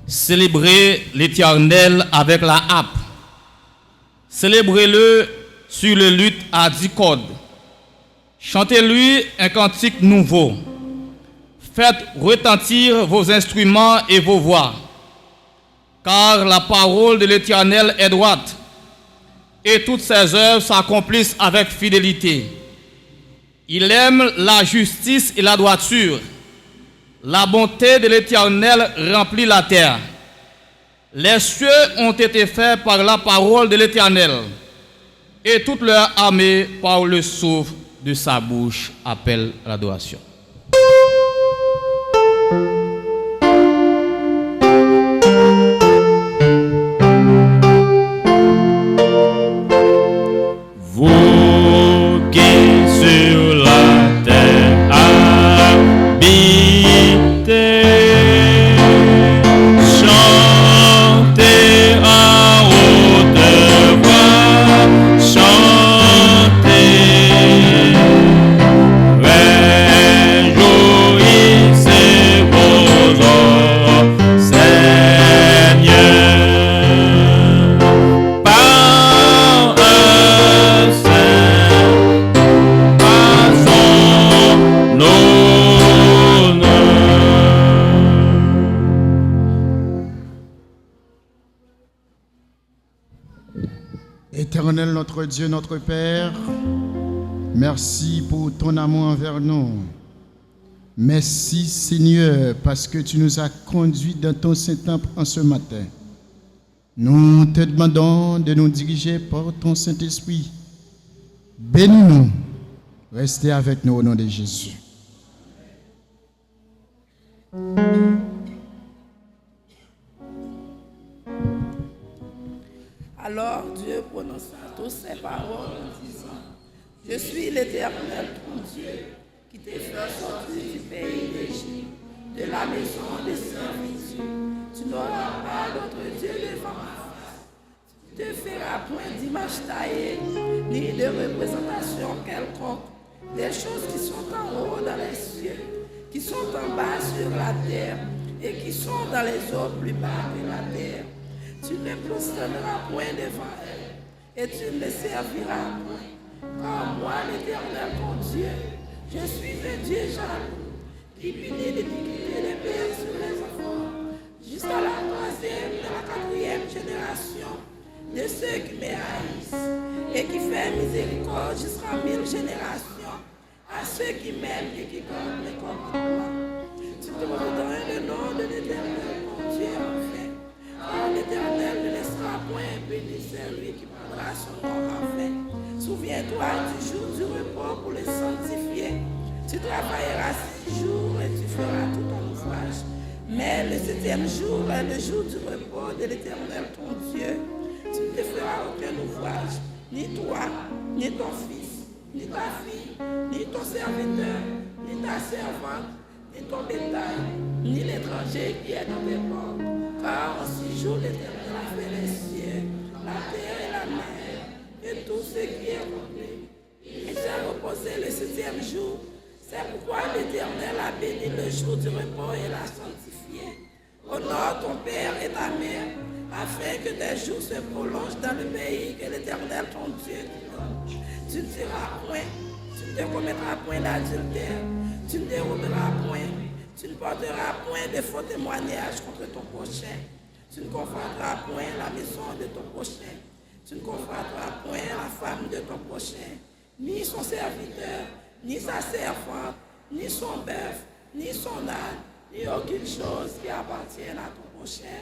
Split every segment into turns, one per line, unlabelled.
Célébrez l'Éternel avec la harpe. Célébrez-le sur le luth à 10 cordes. Chantez-lui un cantique nouveau. Faites retentir vos instruments et vos voix. Car la parole de l'Éternel est droite, et toutes ses œuvres s'accomplissent avec fidélité. Il aime la justice et la droiture. La bonté de l'Éternel remplit la terre. Les cieux ont été faits par la parole de l'Éternel, et toute leur armée par le souffle de sa bouche appelle l'adoration.
Vous qui sur la terre habitez, chantez à haute voix, chantez, réjouissez vos ors, Seigneur, par un saint, par son honneur.
Éternel notre Dieu, notre Père, merci pour ton amour envers nous. Merci Seigneur parce que tu nous as conduits dans ton Saint-Temple en ce matin. Nous te demandons de nous diriger par ton Saint-Esprit. Bénis-nous. Restez avec nous au nom de Jésus.
Alors Dieu prononça toutes ces paroles en disant: Je suis l'Éternel ton Dieu, qui t'ai fait sortir du pays d'Égypte, de la maison de servitude. Tu n'auras pas d'autre Dieu devant ma face. Tu ne feras point d'image taillée, ni de représentation quelconque des choses qui sont en haut dans les cieux, qui sont en bas sur la terre, et qui sont dans les eaux plus bas que la terre. Tu ne prosterneras point devant elle, et tu ne les serviras point. Car moi, l'Éternel ton Dieu, je suis un Dieu jaloux, qui punit l'iniquité des pères sur les enfants, jusqu'à la troisième et la quatrième génération de ceux qui me haïssent, et qui fait miséricorde jusqu'à 1000 générations ceux qui m'aiment et qui gardent mes commandements. Tu te donnes le nom de l'Éternel, mon Dieu, enfin. Car l'Éternel ne laissera point bénir celui qui prendra son nom enfin. Souviens-toi du jour du repos pour le sanctifier. Tu travailleras 6 jours et tu feras tout ton ouvrage. Mais le 7e jour est le jour du repos de l'Éternel ton Dieu. Tu ne te feras aucun ouvrage, ni toi, ni ton fils, ni ta fille, ni ton serviteur, ni ta servante, ni ton bétail, ni l'étranger qui est dans tes portes. Car en 6 jours l'Éternel a fait les cieux, la terre et la mer, et tout ce qui est rempli. Et tu as reposé le 7e jour. C'est pourquoi l'Éternel a béni le jour du repos et l'a sanctifié. Honore ton père et ta mère, afin que tes jours se prolongent dans le pays que l'Éternel ton Dieu te donne. Tu ne tueras point, tu ne te commettras point d'adultère, tu ne déroberas point, tu ne porteras point de faux témoignages contre ton prochain, tu ne convoiteras point la maison de ton prochain, tu ne convoiteras point la femme de ton prochain, ni son serviteur, ni sa servante, ni son bœuf, ni son âne, ni aucune chose qui appartienne à ton prochain.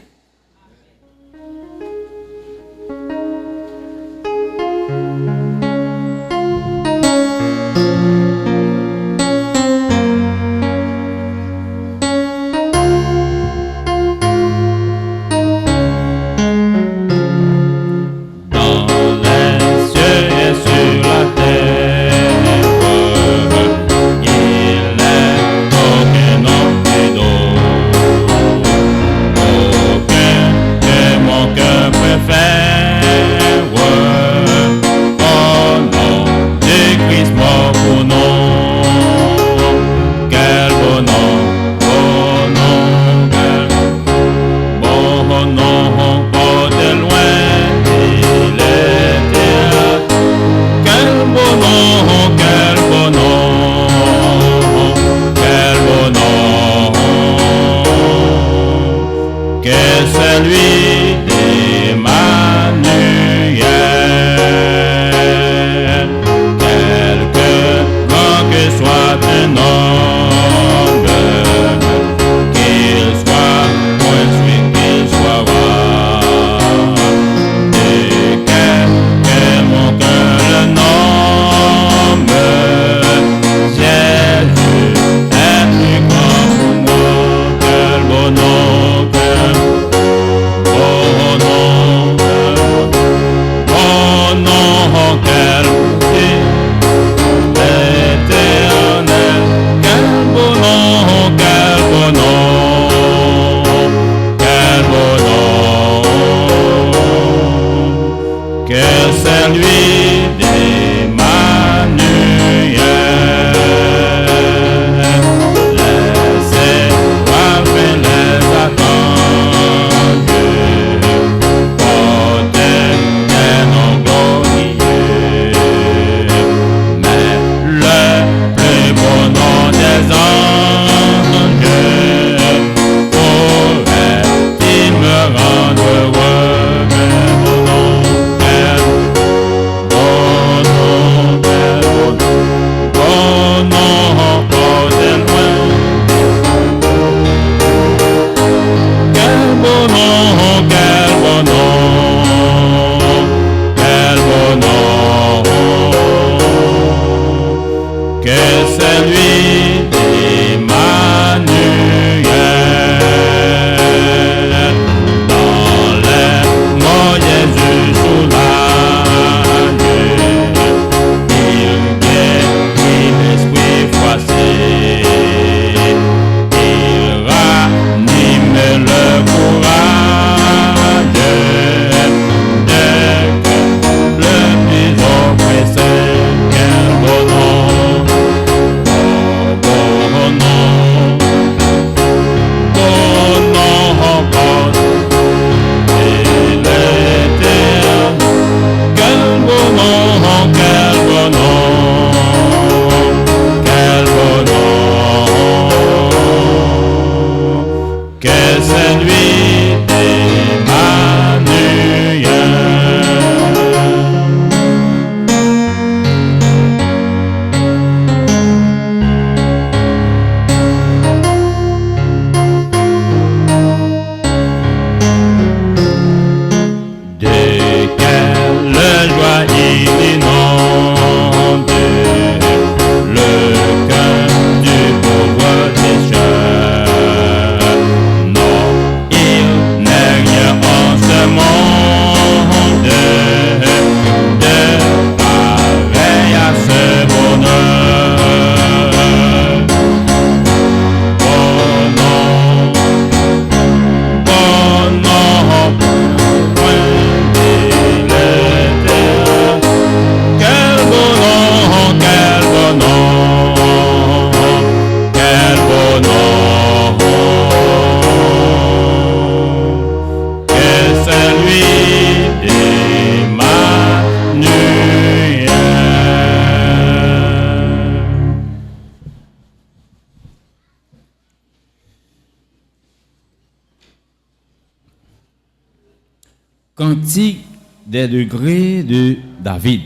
Cantique des degrés de David.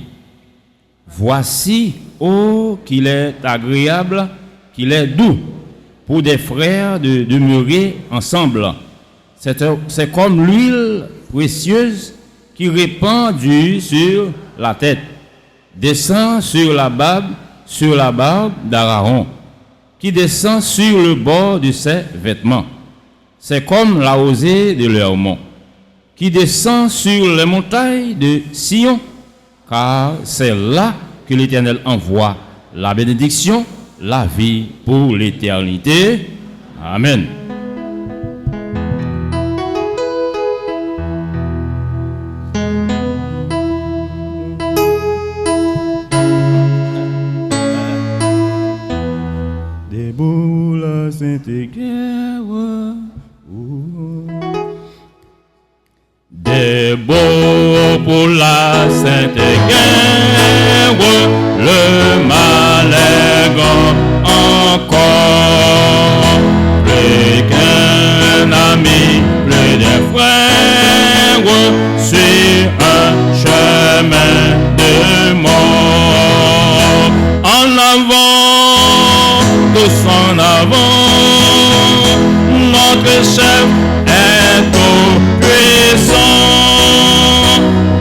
Voici, ô qu'il est agréable, qu'il est doux pour des frères de demeurer ensemble. C'est comme l'huile précieuse qui répandue sur la tête, descend sur la barbe d'Aaron, qui descend sur le bord de ses vêtements. C'est comme la rosée de l'Hermon, qui descend sur les montagnes de Sion, car c'est là que l'Éternel envoie la bénédiction, la vie pour l'éternité. Amen.
Debout la sainte guerre.
Debout pour la sainte guerre, le mal est grand encore. Plus qu'un ami, plus d'un frère, sur un chemin de mort. En avant, tous en avant, notre chef est au puissant.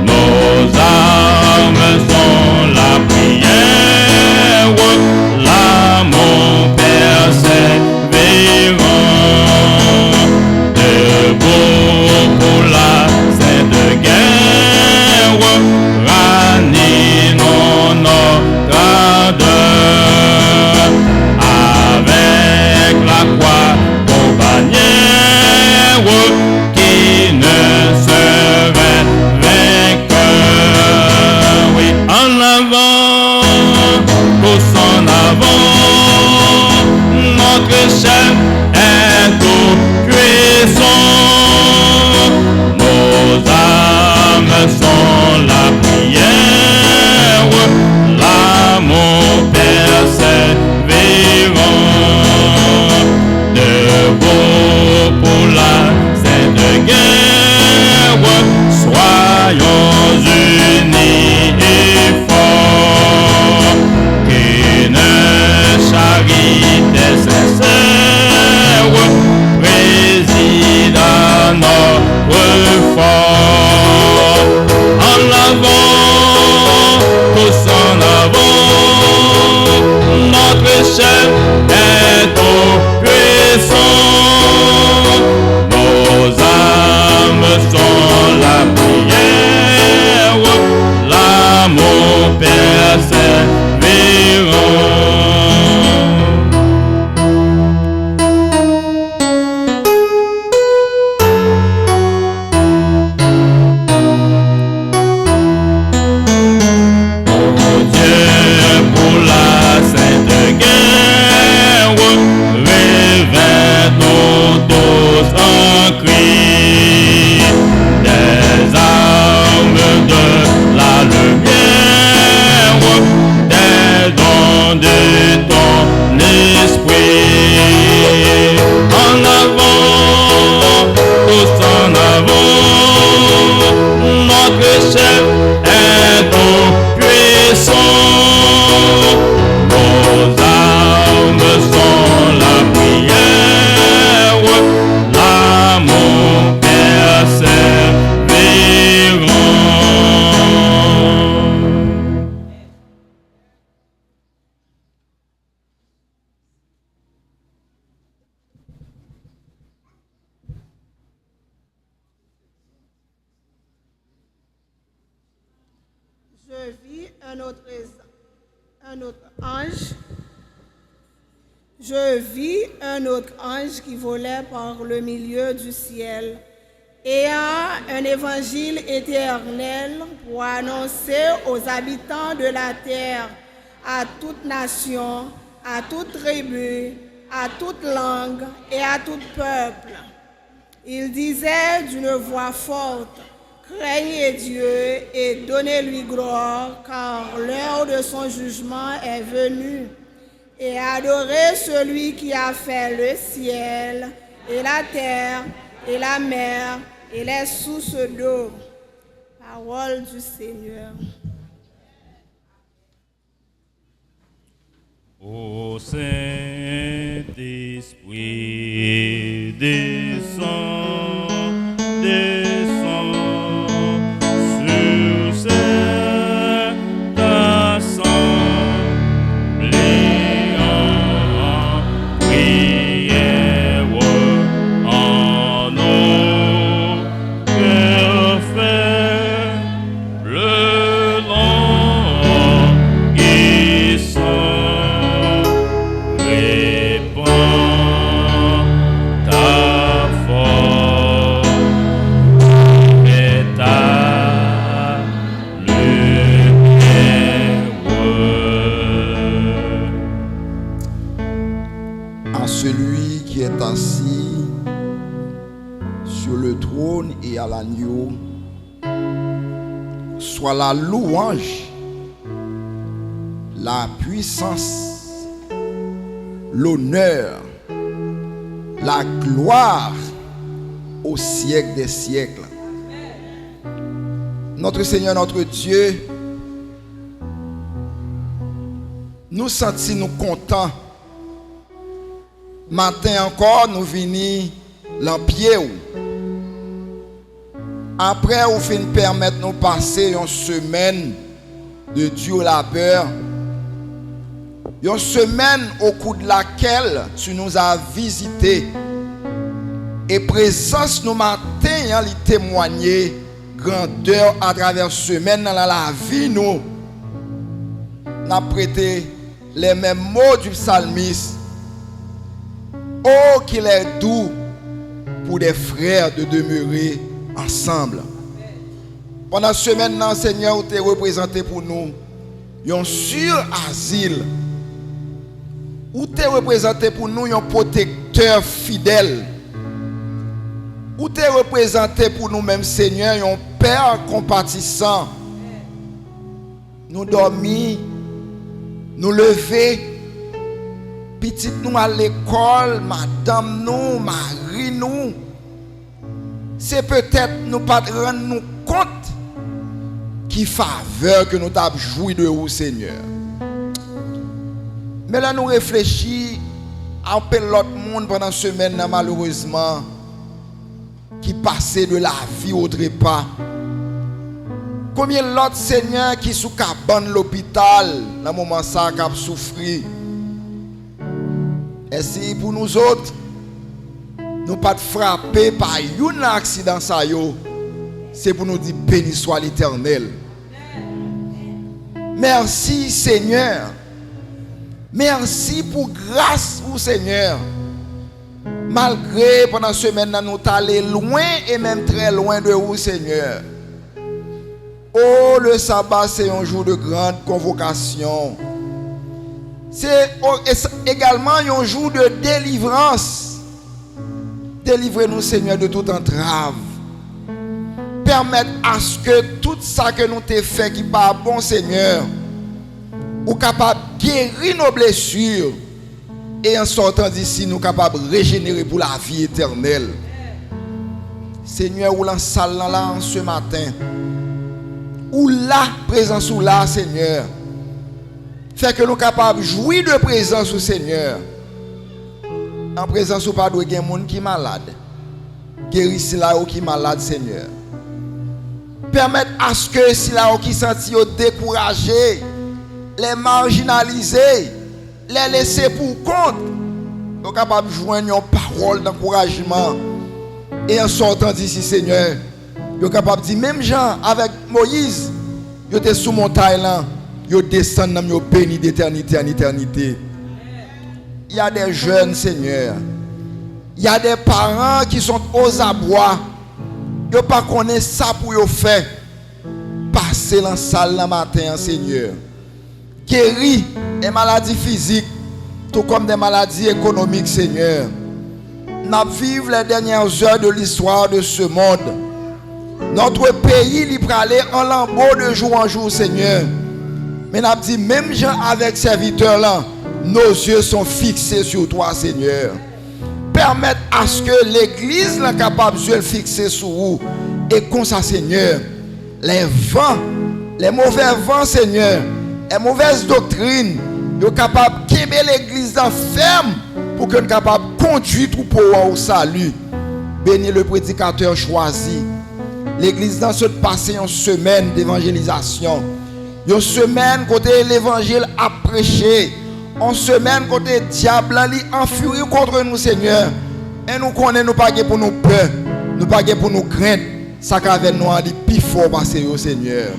Nos armes sont la prière, l'amour persévérant. Debout pour la sainte guerre, ranimons notre ardeur. Avec la croix aux bannières qui ne serait vainqueur. Oui, en avant, tous en avant, notre chef est tout puissant. Nos âmes sont la prière, l'amour persévérant. Debout pour la sainte guerre, soyons unis et forts, qu'une charité sincère préside à notre fort. En avant, tous en avant, notre chef est au puissant. Nos âmes sont la prière, l'amour persévérant. Oh Dieu, pour la sainte guerre, réveille-nous tous en cri, des armes de la lumière, des dons de ton esprit. En avant, tous en avant, notre chef est au puissant. Nos armes sont la prière, l'amour persévérant.
Je vis un autre ange. Je vis un autre ange qui volait par le milieu du ciel, ayant un évangile éternel pour annoncer aux habitants de la terre, à toute nation, à toute tribu, à toute langue et à tout peuple. Il disait d'une voix forte: craignez Dieu et donnez-lui gloire, car l'heure de son jugement est venue. Et adorez celui qui a fait le ciel et la terre et la mer et les sources d'eau. Parole du Seigneur.
Ô Saint-Esprit, descends, descends sur cette assemblée en prière en nos cœurs faibles, languissants. Répands ta force et ta lumière.
À celui qui est assis sur le trône et à l'agneau, soit la louange, la puissance, l'honneur, la gloire au siècle des siècles. Notre Seigneur, notre Dieu, nous sentons nous contents. Matin encore, nous venons l'en pied. Après, vous finissez permettre nous passer une semaine de dur labeur. Une semaine au cours de laquelle tu nous as visité. Et présence nous matin, lui témoigner grandeur à travers semaine dans la vie nous. N'a prêté les mêmes mots du psalmiste. Oh, qu'il est doux pour des frères de demeurer ensemble. Pendant ce semaine, Seigneur, tu es représenté pour nous un sur-asile. Ou tu es représenté pour nous un protecteur fidèle. Ou tu es représenté pour nous-mêmes, Seigneur, un Père compatissant. Nous dormir, nous lever. Petit nous à l'école, madame nous, Marie nous. C'est peut-être nous pas rendre nous compte qui faveur que nous avons joui de vous, Seigneur. Mais là nous réfléchissons à un peu l'autre monde pendant ce semaine malheureusement qui passait de la vie au trépas. Combien l'autre Seigneur qui sous cabane l'hôpital dans le moment ça qui a souffert. Et si pour nous autres, nous pas frapper par un accident, c'est pour nous dire béni soit l'Éternel. Merci Seigneur. Merci pour grâce au Seigneur. Malgré pendant ce semaine, nous allons loin et même très loin de vous, Seigneur. Oh, le sabbat, c'est un jour de grande convocation. C'est également un jour de délivrance. Délivrez-nous, Seigneur, de toute entrave. Permettre à ce que tout ça que nous t'ai fait qui pas bon, Seigneur, ou capable de guérir nos blessures et en sortant d'ici, nous capables de régénérer pour la vie éternelle. Seigneur, ou la salle là ce matin, ou là, présence ou là, Seigneur, fait que nous capables de jouir de présence au Seigneur. En présence ou pas de quelqu'un qui est malade. Guérissez là ou qui est malade, Seigneur. Permettre à ce que si là ou qui sentit découragé, les marginaliser, les laisser pour compte, nous sommes capables de joindre une parole d'encouragement. Et en sortant d'ici, Seigneur, nous sommes capables de dire, même Jean avec Moïse, ils étaient sous montagne là, ils descendent dans le béni d'éternité en éternité. Il y a des jeunes, Seigneur. Il y a des parents qui sont aux abois. Ils ne connaissent pas ça pour eux faire. Passer dans la salle le matin, Seigneur. Guérir des maladies physiques, tout comme des maladies économiques, Seigneur. Nous vivons les dernières heures de l'histoire de ce monde. Notre pays il peut aller en lambeau de jour en jour, Seigneur. Mais nous dit, même gens avec serviteurs là, nos yeux sont fixés sur toi, Seigneur. Permettre à ce que l'église soit capable de se fixer sur vous. Et comme ça, Seigneur, les vents, les mauvais vents, Seigneur, les mauvaises doctrines, nous sommes capables de quitter l'église ferme pour que nous soyons capables de conduire tout pour au salut. Bénis le prédicateur choisi. L'église dans cette passé une semaine d'évangélisation. Une semaine côté l'évangile a prêché. Une semaine côté diable en furie contre nous, Seigneur. Et nous connaissons pas pour nous peur, nous pas pour nous craindre. Ça qu'avec nous en plus fort passer au Seigneur.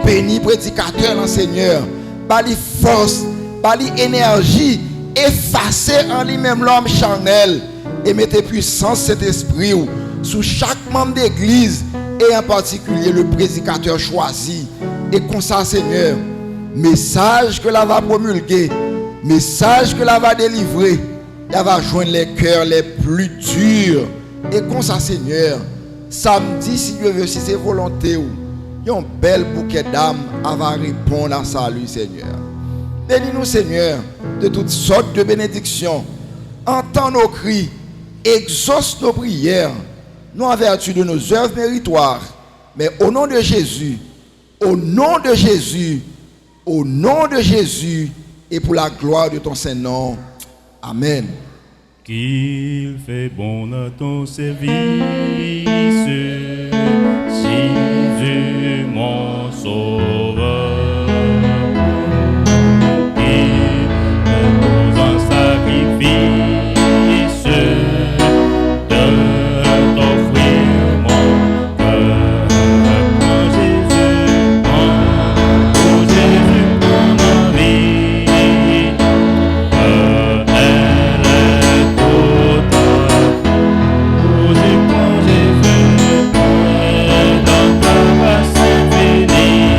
Bénis prédicateur dans Seigneur. Bali force, bali énergie, effacer en lui-même l'homme charnel et mettez puissance cet esprit sous chaque membre d'église et en particulier le prédicateur choisi. Et comme ça, Seigneur, message que la va promulguer, message que la va délivrer, elle va joindre les cœurs les plus durs. Et comme ça, Seigneur, samedi, si Dieu veut, si c'est volonté, il y a un bel bouquet d'âmes à va répondre à salut, Seigneur. Bénis-nous, Seigneur, de toutes sortes de bénédictions. Entends nos cris, exauce nos prières, non en vertu de nos œuvres méritoires, mais au nom de Jésus, au nom de Jésus, au nom de Jésus, et pour la gloire de ton Saint-Nom. Amen.
Qu'il fait bon à ton service, Jésus mon sauveur. Il est un sacrifice de t'offrir mon cœur. Prends Jésus, prends Jésus, prends ma vie. Elle est totale. Prends Jésus, dans ta grâce infinie.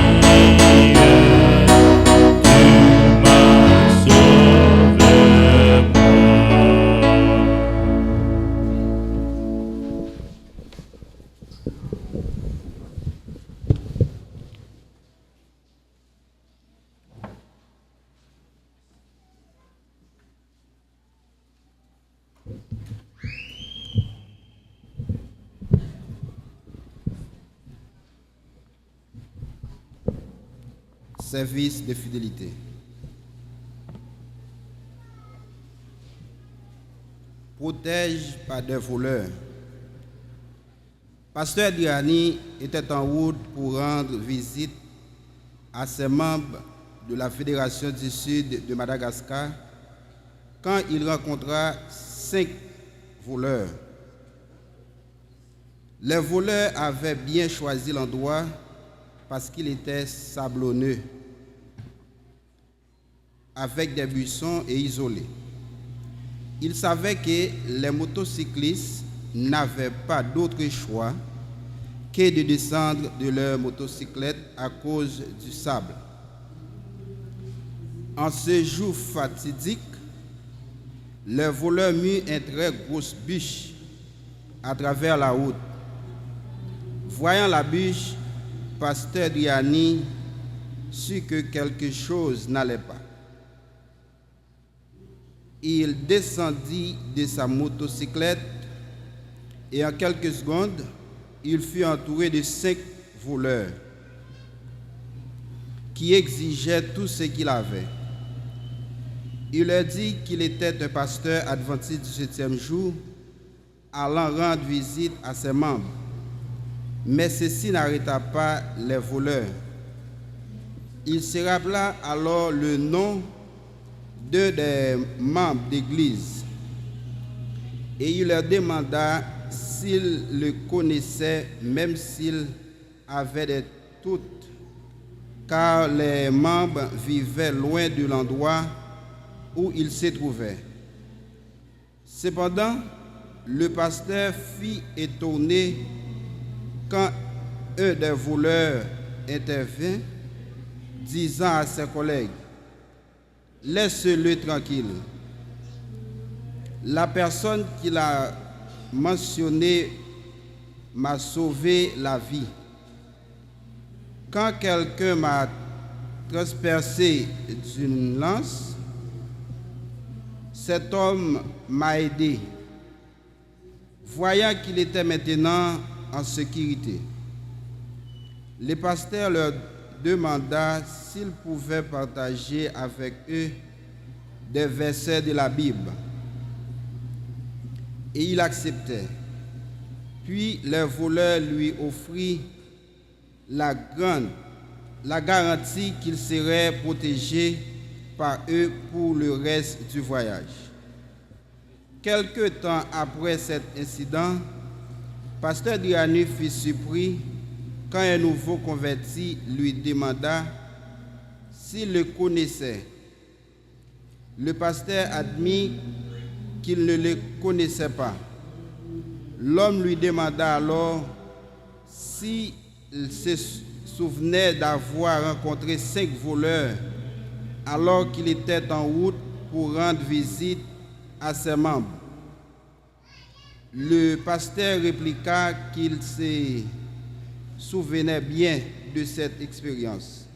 Tu m'as sauvé, moi.
Service de fidélité. Protège pas des voleurs. Pasteur Diani était en route pour rendre visite à ses membres de la Fédération du Sud de Madagascar quand il rencontra 5 voleurs. Les voleurs avaient bien choisi l'endroit parce qu'il était sablonneux, avec des buissons et isolé. Il savait que les motocyclistes n'avaient pas d'autre choix que de descendre de leur motocyclette à cause du sable. En ce jour fatidique, les voleurs mirent une très grosse bûche à travers la route. Voyant la bûche, Pasteur Diani sut que quelque chose n'allait pas. Il descendit de sa motocyclette et en quelques secondes, il fut entouré de 5 voleurs qui exigeaient tout ce qu'il avait. Il leur dit qu'il était un pasteur adventiste du 7e jour allant rendre visite à ses membres. Mais ceci n'arrêta pas les voleurs. Il se rappela alors le nom d'un des membres d'église et il leur demanda s'il le connaissait, même s'il avait des doutes, car les membres vivaient loin de l'endroit où il se trouvait. Cependant, le pasteur fut étonné quand un des voleurs intervint, disant à ses collègues: « Laisse-le tranquille. La personne qui l'a mentionné m'a sauvé la vie. Quand quelqu'un m'a transpercé d'une lance, cet homme m'a aidé. Voyant qu'il était maintenant en sécurité, Le pasteur leur demanda s'ils pouvaient partager avec eux des versets de la Bible. Et il acceptait. Puis le voleur lui offrit la garantie qu'il serait protégé par eux pour le reste du voyage. Quelque temps après cet incident, pasteur Drianu fut surpris quand un nouveau converti lui demanda s'il le connaissait. Le pasteur admit qu'il ne le connaissait pas. L'homme lui demanda alors s'il se souvenait d'avoir rencontré 5 voleurs alors qu'il était en route pour rendre visite à ses membres. Le pasteur répliqua qu'il se souvenait bien de cette expérience.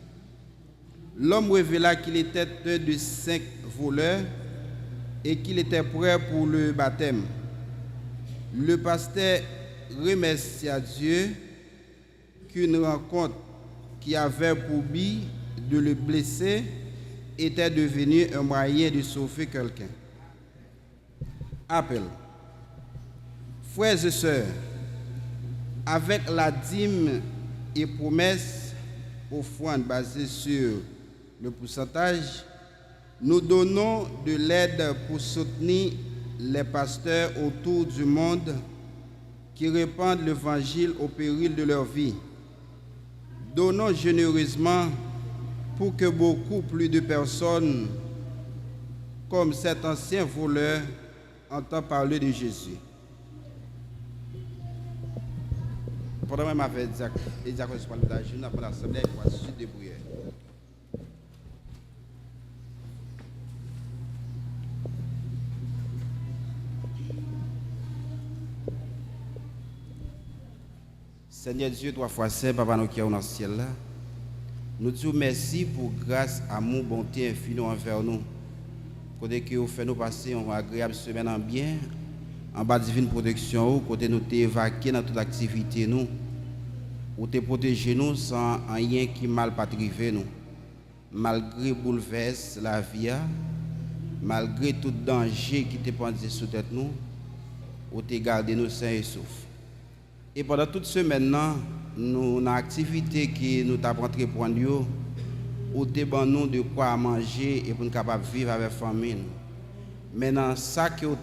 L'homme révéla qu'il était un de 5 voleurs et qu'il était prêt pour le baptême. Le pasteur remercia Dieu qu'une rencontre qui avait pour but de le blesser était devenue un moyen de sauver quelqu'un. Appel. Frères et sœurs, avec la dîme et promesse offrande basée sur le pourcentage, nous donnons de l'aide pour soutenir les pasteurs autour du monde qui répandent l'évangile au péril de leur vie. Donnons généreusement pour que beaucoup plus de personnes, comme cet ancien voleur, entendent parler de Jésus. Pendant que je suis les diacres de la après l'assemblée, je suis débrouillé. Seigneur Dieu, 3 fois saint, Papa nous qui est dans le ciel là, nous te disons merci pour grâce, amour, bonté infinie envers nous. Côté que vous faites nous passer une agréable semaine en bien, en bas divine protection, côté nous t'évacuer dans toute activité nous, ou te protéger nous sans rien qui mal pas priver nous. Malgré bouleverse la vie, malgré tout danger qui te pendait sous tête nous, ou te garder nous sains et saufs. Et pendant toute semaine, nous avons activité qui nous avons entreprendu, ou nous de quoi manger et pour nous capables de vivre avec la famille. Maintenant, ça que nous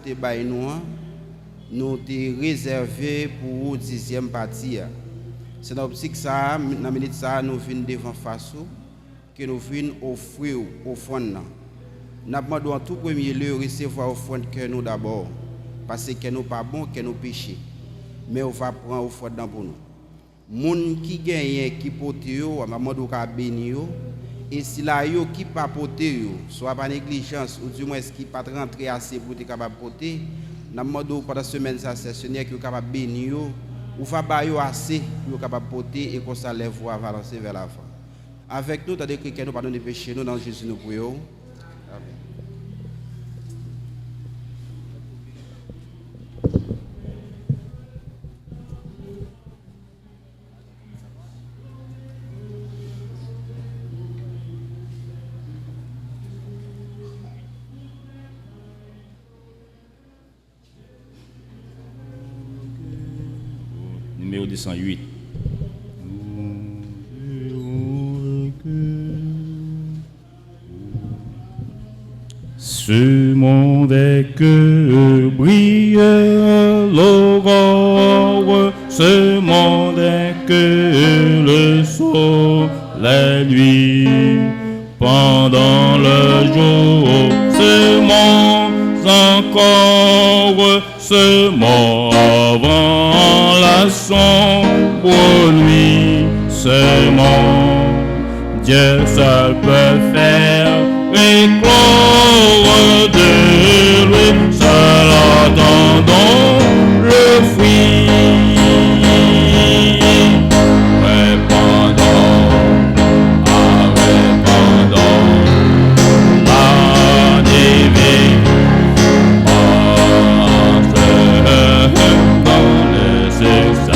avons réservé pour la 10e partie. C'est dans l'optique ça, dans la minute ça, nous venons devant face que nous venons offrir au fond. Nous avons en tout premier lieu recevoir au fond que nous d'abord, parce que nous pas bon, que nous péchons. Mais on va prendre au fond pour nous. Moun qui gagne qui pote yo, maman ka béni yo, et si la yo qui pas pote yo, soit par négligence ou du moins qui pas rentrer assez pour être capable poter, n'a demandé pendant semaine ça c'est Seigneur qui est capable béni yo, ou va ba yo assez pour capable poter et qu'on ça les voix avancer vers l'avant. Avec nous, t'as que nous pardonner péché nous dans Jésus nous prions. Amen.
Numéro 208.
Ce monde est que brille l'aurore, ce monde est que le soleil nuit pendant le jour, ce monde encore, ce monde avant la sombre nuit, ce monde Dieu seul peut faire éclore de lui, seul attendons le fruit. Success.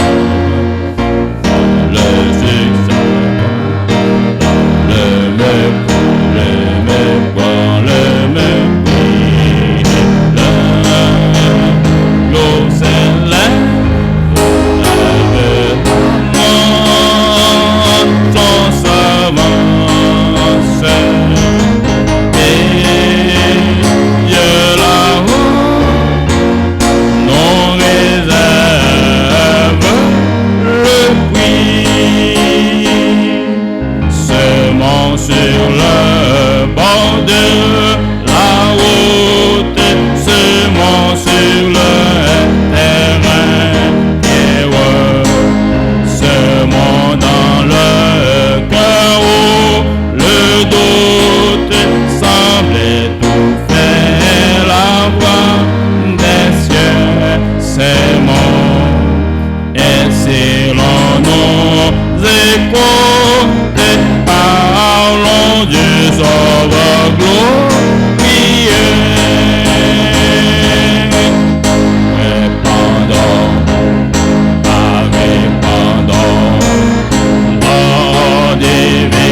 écouter, parlons du Sauveur glorieux. Répandons, l'eau divine,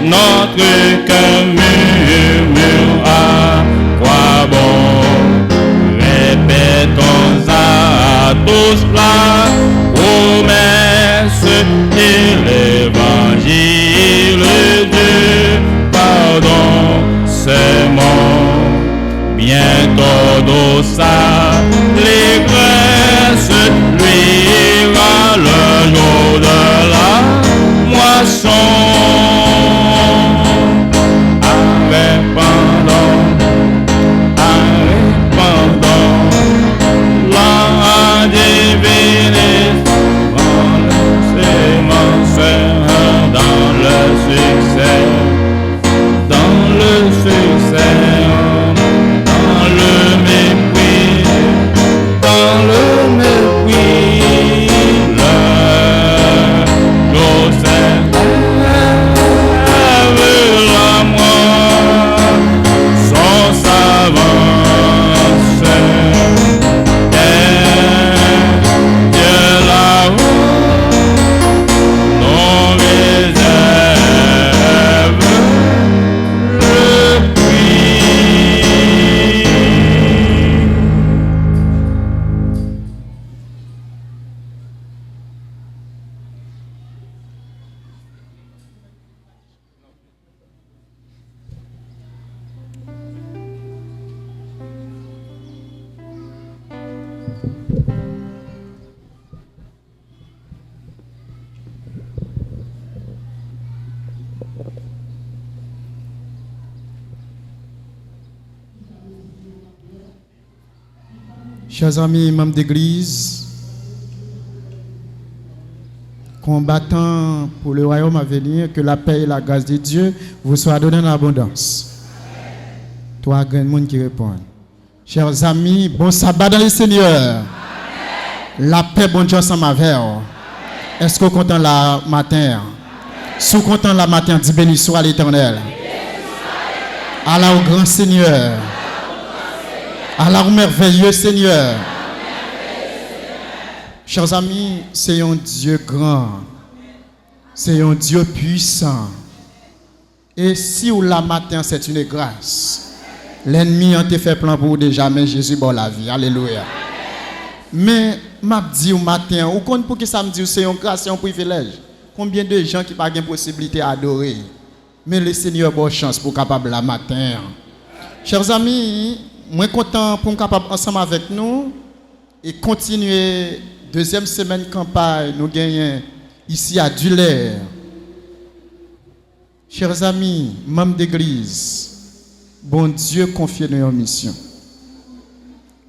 notre cœur murmure à quoi bon. Répétons à tous la promesse et l'évangile du pardon. C'est mon bientôt d'ossa l'ivresse luira le jour de la moisson.
Chers amis, membres d'église, combattants pour le royaume à venir, que la paix et la grâce de Dieu vous soient données en abondance. Toi, grand monde qui répond. Chers amis, bon sabbat dans le Seigneur. La paix, bon Dieu, ensemble avec vous. Est-ce que vous êtes content la matin? Si vous êtes content la matin, dis béni soit l'Éternel. Allah au grand Seigneur. Allah au merveilleux Seigneur. Chers amis, c'est un Dieu grand. C'est un Dieu puissant. Et si ou la matin, c'est une grâce. L'ennemi a été fait plan pour déjà, mais Jésus bon la vie. Alléluia. Mais, m'a dit au matin, ou compte pour que ça me dit c'est une grâce, c'est un privilège. Combien de gens qui n'ont pas de possibilité d'adorer. Mais le Seigneur a bonne chance pour capable la matin. Chers amis, moi content pour capable ensemble avec nous et continuer deuxième semaine campagne nous gagnons ici à Dulaire. Chers amis, membres d'église, bon Dieu confie nous une mission.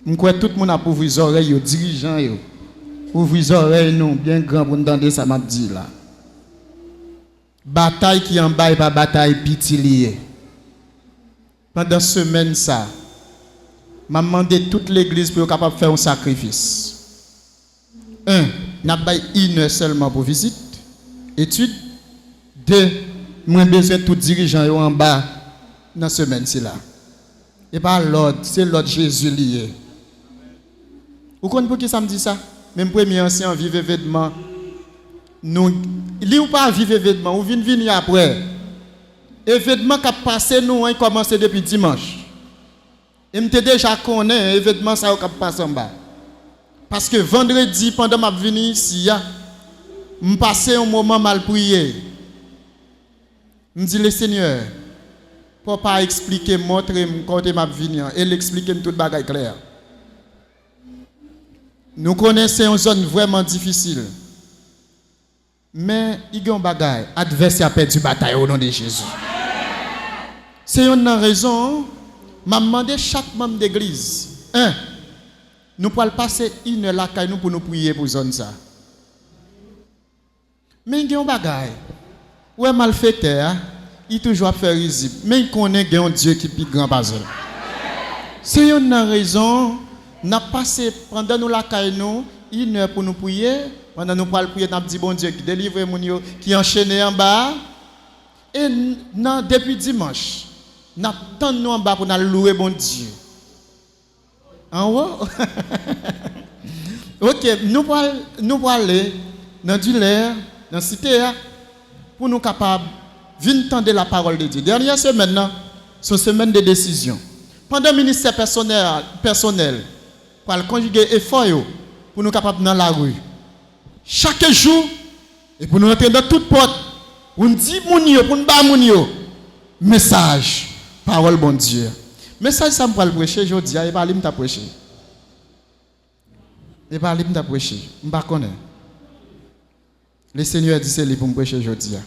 Je crois que tout le monde a pour ouvrir les oreilles aux dirigeants, ouvrir les oreilles nous bien grand pour entendre ça m'a dit là. Bataille qui en bas et pas bataille pitilier. Pendant semaine ça, m'a demandé toute l'église pour être capable de faire un sacrifice. 1. N'a pas une heure seulement pour visite, étude. 2. Moi besoin de tout dirigeant en bas dans semaine c'est là. Et pas l'ordre, c'est l'ordre Jésus lié. Vous comprenez pour qui ça me dit ça? Même premier ancien vivre événement. Nous, li ou pas vivre événement, ou venir après. Événement qui a passé nous, a commencé depuis dimanche. Et m'te déjà connaît événement ça qui a passé en bas. Parce que vendredi pendant ma venue ici, Je passe un moment mal prié. Je dis le Seigneur, pour pas expliquer, montrer quand je venir et l'expliquer toute bagaille claire. Nous connaissons une zone vraiment difficile. Mais il y a une bagaille. L'adversaire a perdu la bataille au nom de Jésus. C'est une raison. Je demande chaque membre d'église. Nous pouvons passer une heure là pour nous prier pour zone ça. Mais il y a une bagaille. Où est malfaiteur, il toujours fait risible. Mais il connaît un Dieu qui est plus grand pas. C'est une raison. Nous avons passé pendant nous la caille nous une heure pour nous prier. Pendant nous parlons prier, nous avons dit bon Dieu qui délivre mon qui enchaîné en bas. Et depuis dimanche, nous attendons en bas pour nous louer bon Dieu. En haut? Ok, nous allons aller dans du l'air, dans la cité, pour nous capables de venir entendre la parole de Dieu. Dernière semaine, c'est une semaine de décision. Pendant le ministère personnel, pour le conjuguer effort pour nous capables dans la rue. Chaque jour, et pour nous entrer dans toute porte, pour nous dire pour nous battre mon message, parole bon Dieu. Message ça me va le prêcher aujourd'hui, et pas lui me prêcher. Et pas lui me prêcher. Je ne connais pas. Le Seigneur dit c'est lui pour me prêcher aujourd'hui.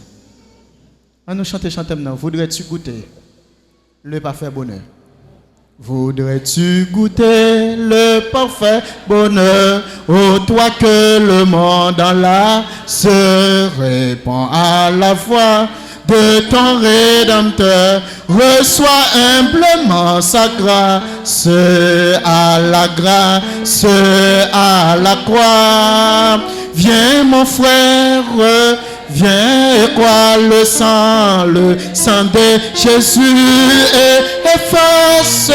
On nous chanter maintenant. Voudrais-tu goûter le parfait bonheur? Voudrais-tu goûter le parfait bonheur, ô toi que le monde en là se répand à la voix de ton Rédempteur, reçois humblement sa grâce à la grâce à la croix. Viens mon frère, viens et crois le sang de Jésus et efface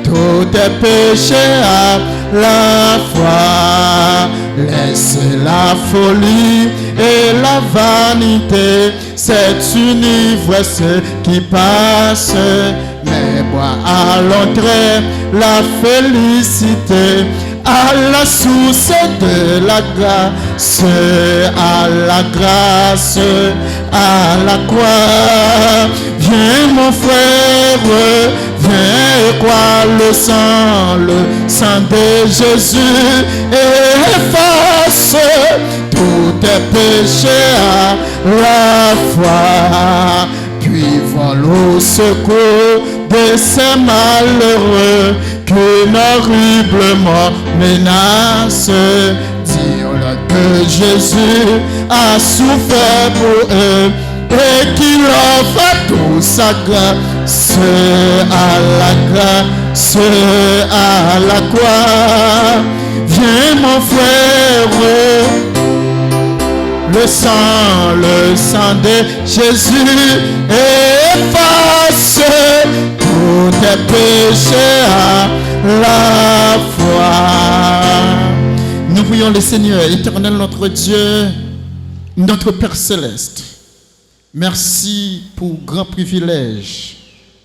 tous tes péchés à la fois. Laisse la folie et la vanité, cette ivresse qui passe, mais bois à l'entrée la félicité, à la source de la grâce, à la grâce, à la croix. Viens mon frère, viens et crois le sang de Jésus et efface tous tes péchés à la fois. Puis vole au secours de ces malheureux qu'une horrible mort menace. Dis-leur que Jésus a souffert pour eux et qu'il offre toute sa grâce à la grâce à la croix. Viens mon frère, le sang de Jésus efface tous tes péchés à la fois. Nous prions le Seigneur, éternel notre Dieu, notre Père céleste. Merci pour grand privilège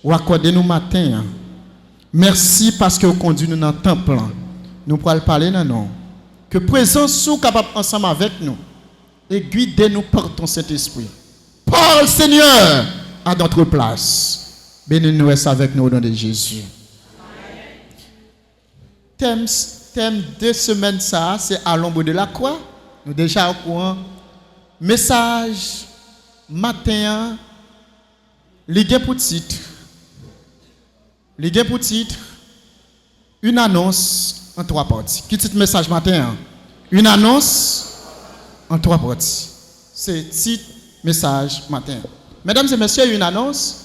ou accorder nous matin. Merci parce que vous conduisez nous dans le temple. Nous pourrons parler dans nous. Que présence soit capable ensemble avec nous et guidez-nous par ton Saint-Esprit. Parle Seigneur à notre place. Bénis-nous avec nous au nom de Jésus. Thème de semaine ça, c'est à l'ombre de la croix. Nous déjà au courant. Message matin, ligue pour titre. Une annonce en 3 parties. Qui titre message matin? Une annonce en 3 parties. C'est titre message matin. Mesdames et messieurs, une annonce.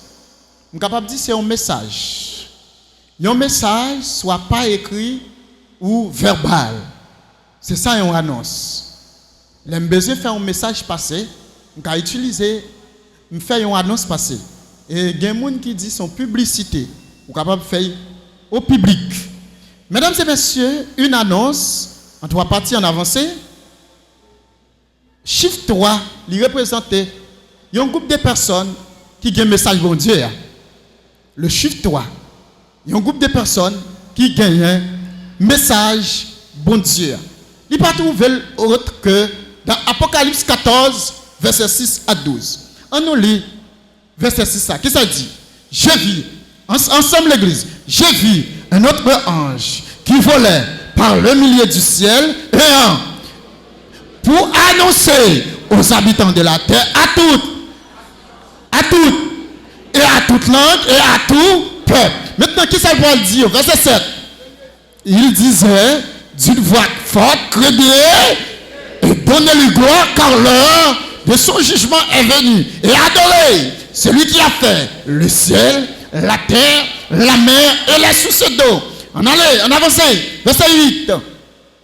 Je suis capable de dire c'est un message. Un message soit pas écrit ou verbal. C'est ça une annonce. L'aime besoin faire un message passé, on va utiliser, on fait une annonce passée. Et il y a des gens qui disent son publicité, on est capable de faire au public. Mesdames et messieurs, une annonce en 3 parties en avancée. Chiffre 3, il représente il y a un groupe de personnes qui ont un message bon Dieu. Le chiffre 3, il y a un groupe de personnes qui ont un message bon Dieu. Il ne peut pas trouver autre que Dans Apocalypse 14, verset 6 à 12. On nous lit verset 6 à. Qu'est-ce que ça dit? J'ai vu, ensemble l'église, j'ai vu un autre ange qui volait par le milieu du ciel pour annoncer aux habitants de la terre, à toutes, et à toute langue, et à tout peuple. Maintenant, qu'est-ce que ça veut dire? Verset 7. Il disait d'une voix forte, criez et donnez-lui gloire, car l'heure de son jugement est venue. Et adorez celui qui a fait le ciel, la terre, la mer et les sources d'eau. On allait, on avançait. Verset 8.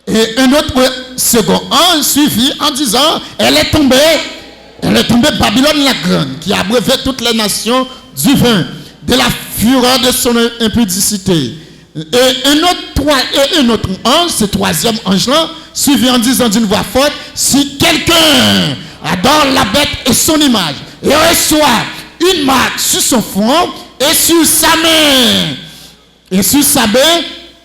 Et un autre second ange suivit en disant, elle est tombée Babylone la grande, qui abreuvait toutes les nations du vin, de la fureur de son impudicité. Et un autre ange, ce troisième ange-là, suivit en disant d'une voix forte, si quelqu'un adore la bête et son image, et reçoit une marque sur son front et sur sa main,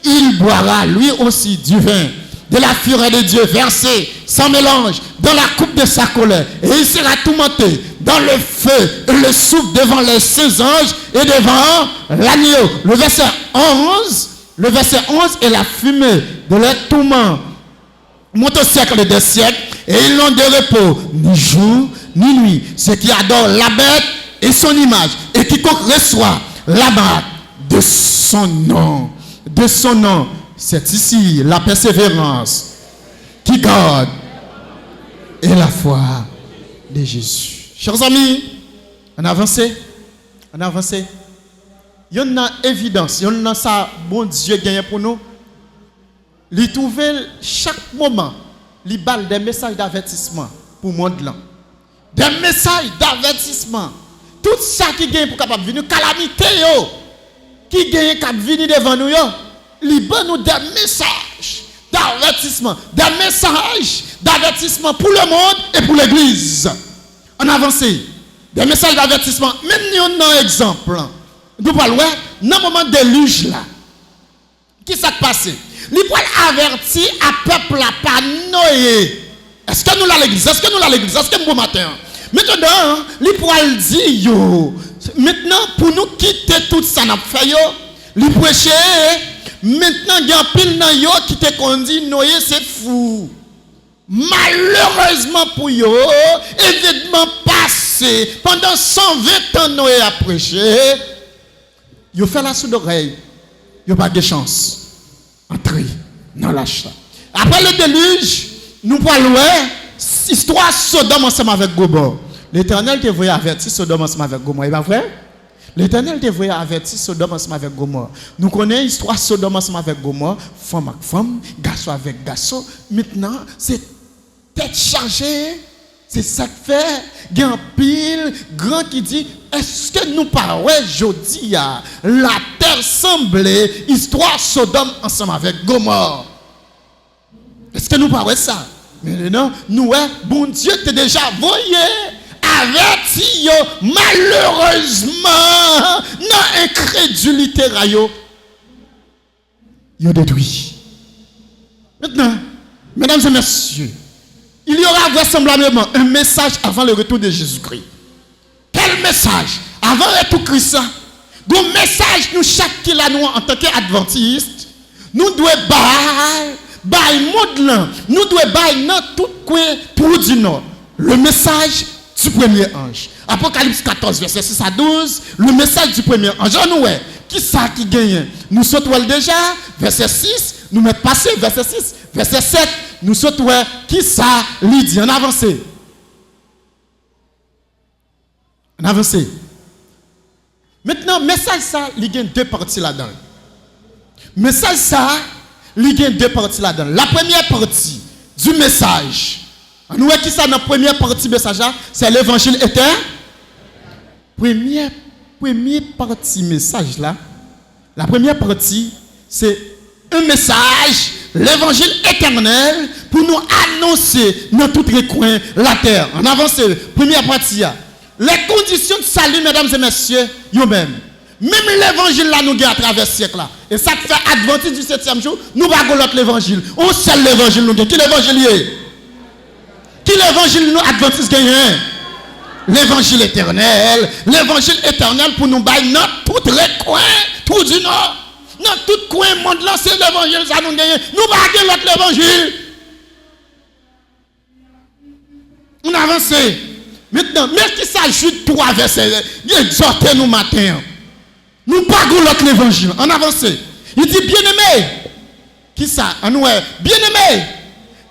il boira lui aussi du vin de la fureur de Dieu versé sans mélange dans la coupe de sa colère, et il sera tourmenté dans le feu et le souffle devant les saints anges et devant l'agneau. Le verset 11 est la fumée de leur tourment monte au siècle des siècles, et ils n'ont de repos ni jour ni nuit, ceux qui adorent la bête et son image, et quiconque reçoit la marque de son nom. C'est ici la persévérance qui garde et la foi de Jésus. Chers amis, on avance. Il y a une évidence, il y a ça, bon Dieu gagne pour nous. Il trouve chaque moment, il balle des messages d'avertissement pour le monde là. Des messages d'avertissement. Tout ça qui gagne pour capable venir, calamité yo, qui gagne capable venir devant nous yo. Il nous des messages d'avertissement. Des messages d'avertissement pour le monde et pour l'église. On avance. Des messages d'avertissement. Même nous avons un exemple. Nous parlons dans le moment de déluge là. Qui s'est passé? Il faut avertir à peuple là pas noyer. Est-ce que nous l'avons l'église? Est-ce que nous bon matin? Maintenant, il faut dire yo. Maintenant, pour nous quitter tout ça n'a fait yo, il prêcher. Maintenant, il y a un pile dans yo qui te conduit noyer, c'est fou. Malheureusement pour yo, événement passé, pendant 120 ans Noé a prêché, yo fait la sourde oreille, yo pas de chance. Entrer dans l'achat. Après le déluge, nous parlons histoire Sodome ensemble avec Gomorrhe. L'Éternel te voyait avertir Sodome ensemble avec Gomorrhe, est pas vrai? L'Éternel te voyait avertir Sodome ensemble avec Gomorrhe. Nous connaissons l'histoire Sodome ensemble avec Gomorrhe, femme avec femme, garçon avec garçon. Maintenant, c'est tête chargée. C'est ça que fait. Il y a un pile grand qui dit, est-ce que nous parlons aujourd'hui, la terre semblait histoire Sodome ensemble avec Gomorrhe? Est-ce que nous parlons ça? Mais non, nous, bon Dieu t'a déjà voyé. Averti yo, malheureusement, dans incrédulité rayo, yo détruit. Maintenant, mesdames et messieurs, il y aura vraisemblablement un message avant le retour de Jésus-Christ. Quel message? Avant le retour de Christ, un message nous chaque qui l'a nous en tant qu'adventistes, nous devons bailler monde là, nous devons bailler dans tout coin pour du nord. Le message du premier ange. Apocalypse 14, verset 6 à 12, le message du premier ange. Nous, qui ça qui gagne? Nous sautons déjà, verset 6, nous mettons passé, verset 6, verset 7, nous sautons, qui ça lui dit? On avance. On avance. Maintenant, message ça, il y a deux parties là-dedans. Message ça, il y a deux parties là-dedans. La première partie du message, nous voyons qui ça dans la première partie du message, c'est l'évangile éternel. Première partie du message là, la première partie, c'est un message, l'évangile éternel, pour nous annoncer dans tout recoin la terre. En avance, première partie, les conditions de salut, mesdames et messieurs, vous-même. Même l'évangile là, nous gagnons à travers ce siècle là. Et ça fait adventiste du 7e jour, nous ne l'autre l'évangile. On seul l'évangile, nous gagnons. Qui l'évangile est? Qui l'évangile nous adventistes gagnent? L'évangile éternel. L'évangile éternel pour nous bailler dans tout recoin, tout du nord. Dans tout coin monde là, c'est l'évangile ça nous gagne. Nous pas gagner l'autre l'évangile. On avance. Maintenant, mais qui s'ajoute trois versets, exhortez nous matin. Nous pas gagner l'autre l'évangile. On avance. Il dit bien-aimé. Qui ça? Bien-aimé.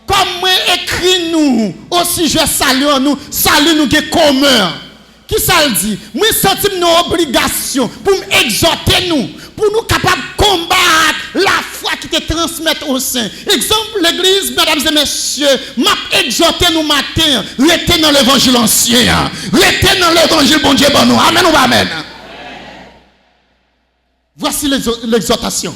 Comme moi écrit nous aussi je salue nous qui commun. Qui ça le dit? Moi senti nos obligations pour exhorter nous, pour nous capables de combattre la foi qui te transmettre au sein. Exemple l'église, mesdames et messieurs, m'a exhorté nous matin, restez dans l'évangile ancien, restez dans l'évangile bon Dieu bon nous. Amen ou amen. Voici l'exhortation.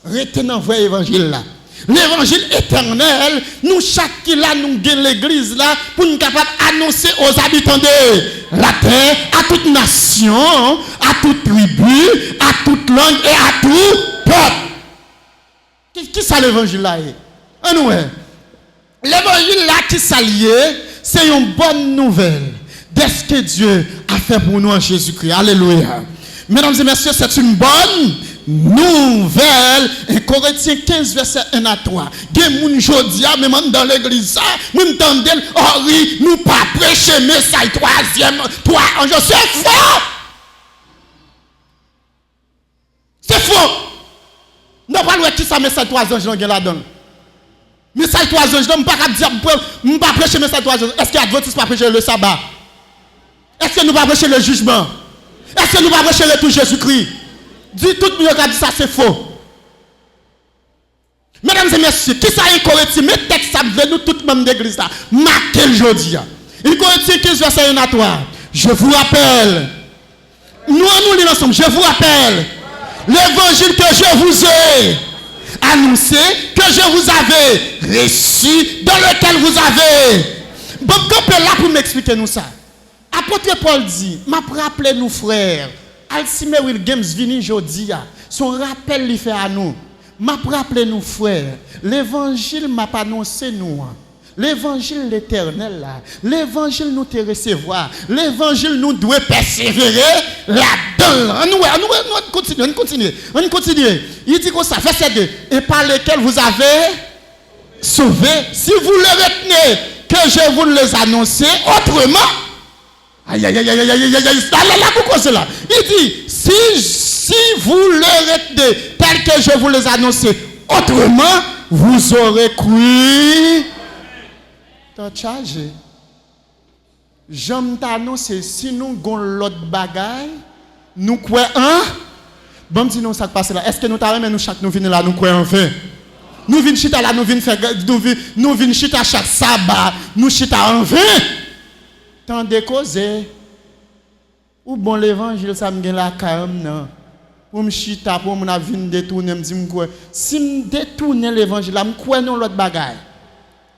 Restez dans le vrai évangile là. L'évangile éternel, nous chaque qui là, nous gagnons l'église là, pour nous capables d'annoncer aux habitants de la terre, à toute nation, à toute tribu, à toute langue et à tout peuple. Qui ça l'évangile là est? L'évangile là qui s'allie, c'est une bonne nouvelle de ce que Dieu a fait pour nous en Jésus-Christ. Alléluia. Mesdames et messieurs, c'est une bonne nouvelle. En Corinthiens 15, verset 1 à 3. Des moun jodia, même dans l'église, ça, nous entendons, oh oui, nous pas prêcher message troisième, toi, c'est faux. C'est faux. Nous pas le qui ça message trois anges là-dedans. Message trois anges, je ne pas dire, nous pas prêcher message trois anges. Est-ce qu'il y a Adventiste pas prêcher le sabbat? Est-ce que nous pas prêcher le jugement? Est-ce que nous pas prêcher le tout Jésus-Christ? Dis tout le monde qui a dit ça, c'est faux. Mesdames et messieurs, qui ça est Corinthiens? Mais texte ça veut nous tout le monde d'église là. Marquez le jeudi. Il Corinthiens 15 verset 1 à 3. Je vous rappelle. Nous lisons ensemble. Je vous rappelle. L'évangile que je vous ai annoncé, que je vous avais reçu, dans lequel vous avez. Bon, quand là pour m'expliquer nous ça. Apôtre Paul dit, m'a rappelé nous frères. Alcime Will Games vini jodi a. Son rappel li fait à nous. M'a rappelé nous frères. L'évangile m'a annoncé nous. L'évangile l'éternel là. L'évangile nous te recevoir. L'évangile nous doit persévérer là-dedans. On continue. Il dit comme ça, verset 2. Et par lequel vous avez sauvé. Si vous le retenez, que je vous les annonce autrement. Aïe, pourquoi cela? Il dit, si vous le retenez tel que je vous les annonce autrement, vous aurez cru. T'as chargé. J'aime t'annoncer, si nous avons l'autre bagaille, nous croyons un. Bon, dis-nous ça qui passe là. Est-ce que nous t'arrêtons, nous chaque nous venons là, nous croyons enfin? Nous venons chita là, nous venons faire, nous venons chita chaque sabbat, nous chita en vain. Tant de causes. Ou bon l'évangile, ça me gagne la carme, non. Pour me chita, pour me venir détourner, me dire quoi. Si me détourner l'évangile, je me crois non l'autre bagaille.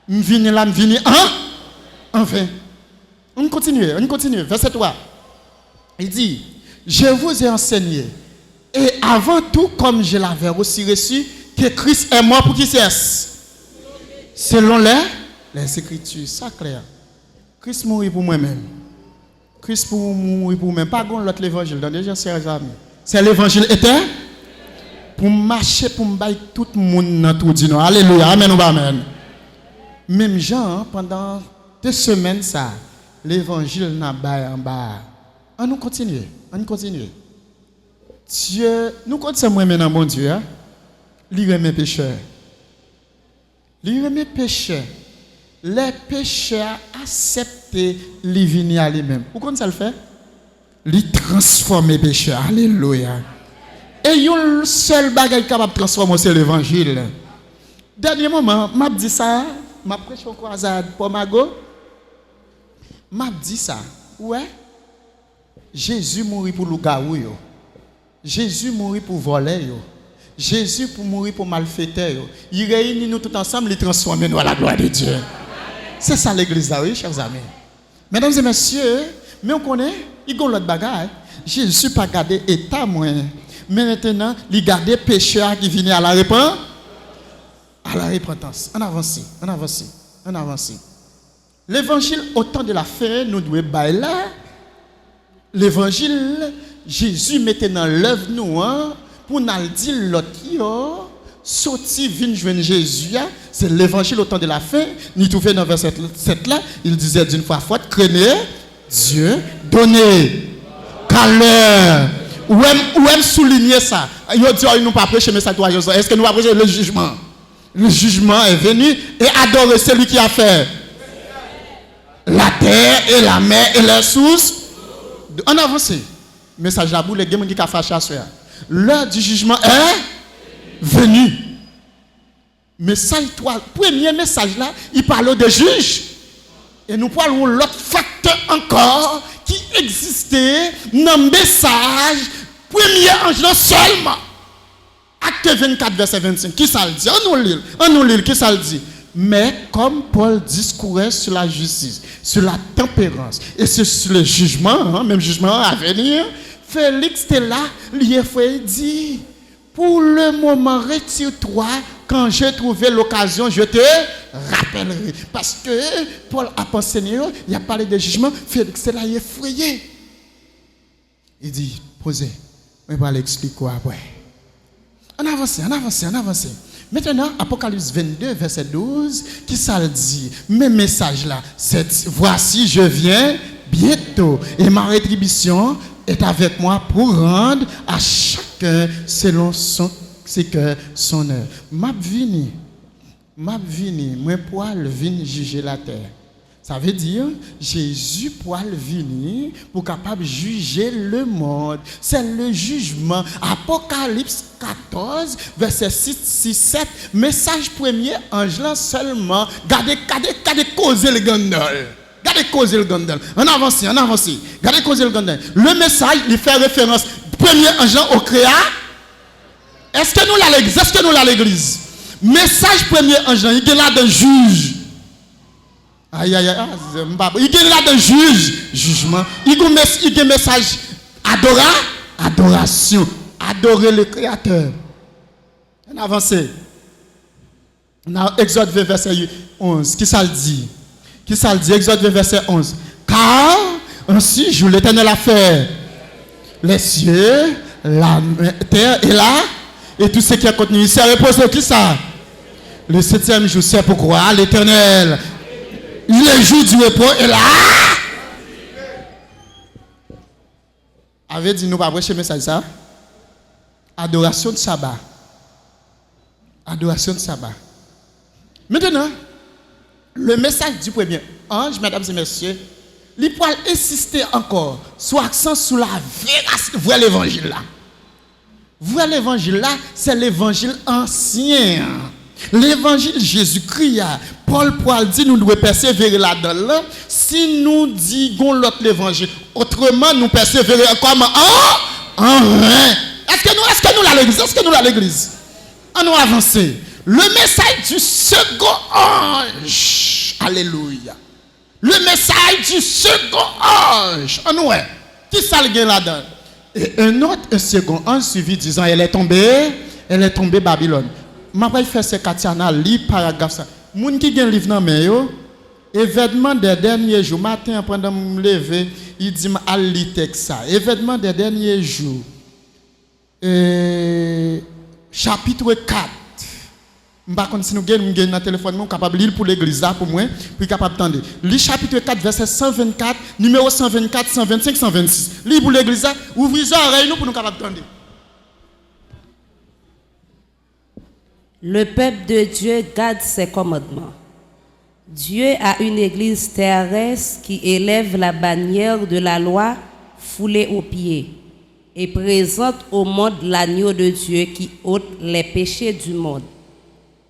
Me venir là, me venir enfin. On continue. Verset 3. Il dit, je vous ai enseigné. Et avant tout, comme je l'avais aussi reçu, que Christ est mort pour qui c'est? Selon les Écritures. Ça clair. Christ mourit pour moi-même. Christ mourit pour moi-même. Pas l'autre l'évangile. Dans déjà, chers amis. C'est l'évangile éternel. Pour marcher, pour me bailler tout le monde dans tout dit. Alléluia. Amen ou amen. Même Jean, pendant 2 semaines, ça, l'évangile n'a pas en bas. On continue. Dieu, nous continuons maintenant, mon Dieu. Il remet pécheurs. Les pécheurs acceptent les venir à lui-même. Vous connaissez ça le fait? Les transformer les pécheurs. Alléluia. Et le seul bagage capable de transformer, c'est l'évangile. Dernier moment, m'a dit ça, m'a prêché au croisade pour Mago. M'a dit ça. Ouais. Jésus mourit pour le garou. Jésus mourit pour voler. Jésus pour mourir pour malfaiteur. Il réunit nous tous ensemble, il transforme nous à la gloire de Dieu. C'est ça l'église là, oui, chers amis. Mesdames et messieurs, mais on connaît, il y a l'autre bagarre. Jésus pas gardé état moins. Mais maintenant, il garde pécheur qui viennent à la repentance. On avance. L'évangile au temps de la fin, nous devons bailler là. L'évangile, Jésus mettait dans l'œuvre nous pour nous dire l'autre sorti vinn joindre Jésus, c'est l'évangile au temps de la fin. Nous trouvons dans verset 7 là, il disait d'une fois forte, craignez Dieu, donnez caleur. Ou aime souligner ça. Il dit nous ne pas prêcher message joyeux. Est-ce que nous pas prêcher le jugement? Le jugement est venu et adorer celui qui a fait la terre et la mer et les sources. On avance. Message là, les gens qui ont fait chasse. L'heure du jugement est venu. Message 3, premier message là, il parle de juge. Et nous parlons de l'autre facteur encore qui existait dans le message, premier ange là seulement. Acte 24, verset 25. Qui ça le dit? On nous lit, qui ça le dit? Mais comme Paul discourait sur la justice, sur la tempérance et sur le jugement, même jugement à venir, Félix était là, lui dit, pour le moment, retire-toi, quand j'ai trouvé l'occasion, je te rappellerai. Parce que Paul a pensé, il a parlé de jugement, Félix est là, il est effrayé. Il dit, posez, je vais l'expliquer quoi après. On avance. Maintenant, Apocalypse 22, verset 12, qui ça le dit? Mes messages là, c'est voici, je viens bientôt et ma rétribution est avec moi pour rendre à chacun selon son heure. M'a vini, moi poil vini juger la terre. Ça veut dire, Jésus poil vini pour capable juger le monde. C'est le jugement. Apocalypse 14, verset 6, 7. Message premier, ange là seulement. Gardez causer le gandol. Gardez causer le gandol. On avance. Gardez causer le gandol. Le message, il fait référence. Premier ange là au créa. Est-ce que nous l'à l'église? Message premier ange là, il est là de juge. Aïe, il est là de jugement. Il y a un message adoration. Adorer le Créateur. On avance. Exode 20, verset 11. Qui ça le dit? Exode 20, verset 11. Car ainsi joue l'Éternel a fait les cieux, la terre et là, et tout ce qui est contenu. C'est reposé qui ça? Le 7e jour, c'est pourquoi l'Éternel, le jour du repos est là. Avait dit nous pas prêcher message ça. Adoration de sabbat. Maintenant, le message du premier ange, mesdames et messieurs, il peut insister encore sur l'accent sur la véracité. Voilà l'évangile là. C'est l'évangile ancien. L'évangile Jésus-Christ, Paul dit nous devons persévérer là-dedans. Si nous disons l'autre l'évangile, autrement nous persévérer comme en rien. Est-ce que nous l'à l'église? On nous avancer. Le message du second ange. Alléluia. Le message du second ange. On nous est. Qui ça le gagne là-dedans? Et un second ange suivi disant elle est tombée Babylone. Je vais faire ce Katiana, lit paragraphe ça. Moun qui gen livre dans main yo, événement des derniers jours, matin pendant me lever, il dit m'a lit texte ça. Événement des derniers jours. Chapitre 4. M'pa konn si nous gen dans téléphone mon capable lire pour l'église là pour moi, puis capable tendre. Lit chapitre 4 verset 124, numéro 124, 125, 126. Lis pour l'église là, ouvrez les oreilles nous pour nous capable tendre.
Le peuple de Dieu garde ses commandements. Dieu a une église terrestre qui élève la bannière de la loi foulée aux pieds et présente au monde l'agneau de Dieu qui ôte les péchés du monde.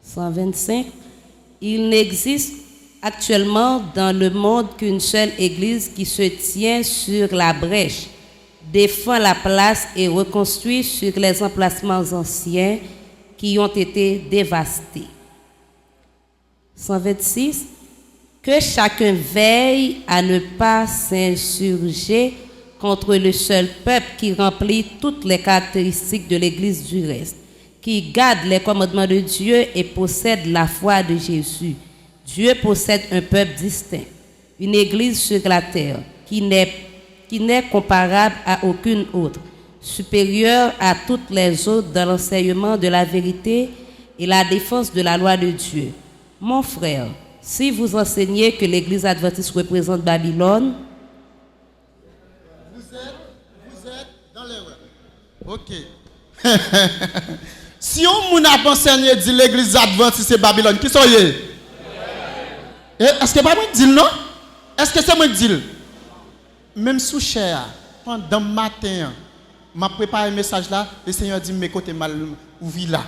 125. Il n'existe actuellement dans le monde qu'une seule église qui se tient sur la brèche, défend la place et reconstruit sur les emplacements anciens qui ont été dévastés. 126. Que chacun veille à ne pas s'insurger contre le seul peuple qui remplit toutes les caractéristiques de l'Église du reste, qui garde les commandements de Dieu et possède la foi de Jésus. Dieu possède un peuple distinct. une église sur la terre qui n'est comparable à aucune autre, supérieure à toutes les autres dans l'enseignement de la vérité et la défense de la loi de Dieu. Mon frère, si vous enseignez que l'église adventiste représente Babylone,
vous êtes dans l'erreur. Ok. Si on m'a enseigné dit l'église adventiste c'est Babylone, qui soyez? Est-ce que pas moi dit non? Est-ce que c'est moi qui dis? Même sous cher, pendant le matin, m'a préparé un message là, le Seigneur dit mes côtés mal ouvri là.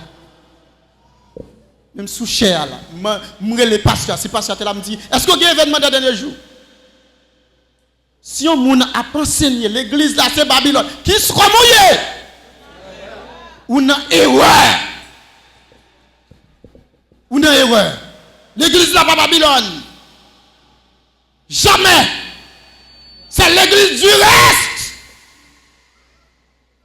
Même sous cher là, moi les pasteurs, si pasteur là me dit, est-ce qu'il y a un événement dans les derniers jours? Si on moun a enseigné l'église là c'est Babylone, qui sera mouillé? Ou non erreur? Ou non erreur? L'église là pas Babylone. Jamais. C'est l'église du reste.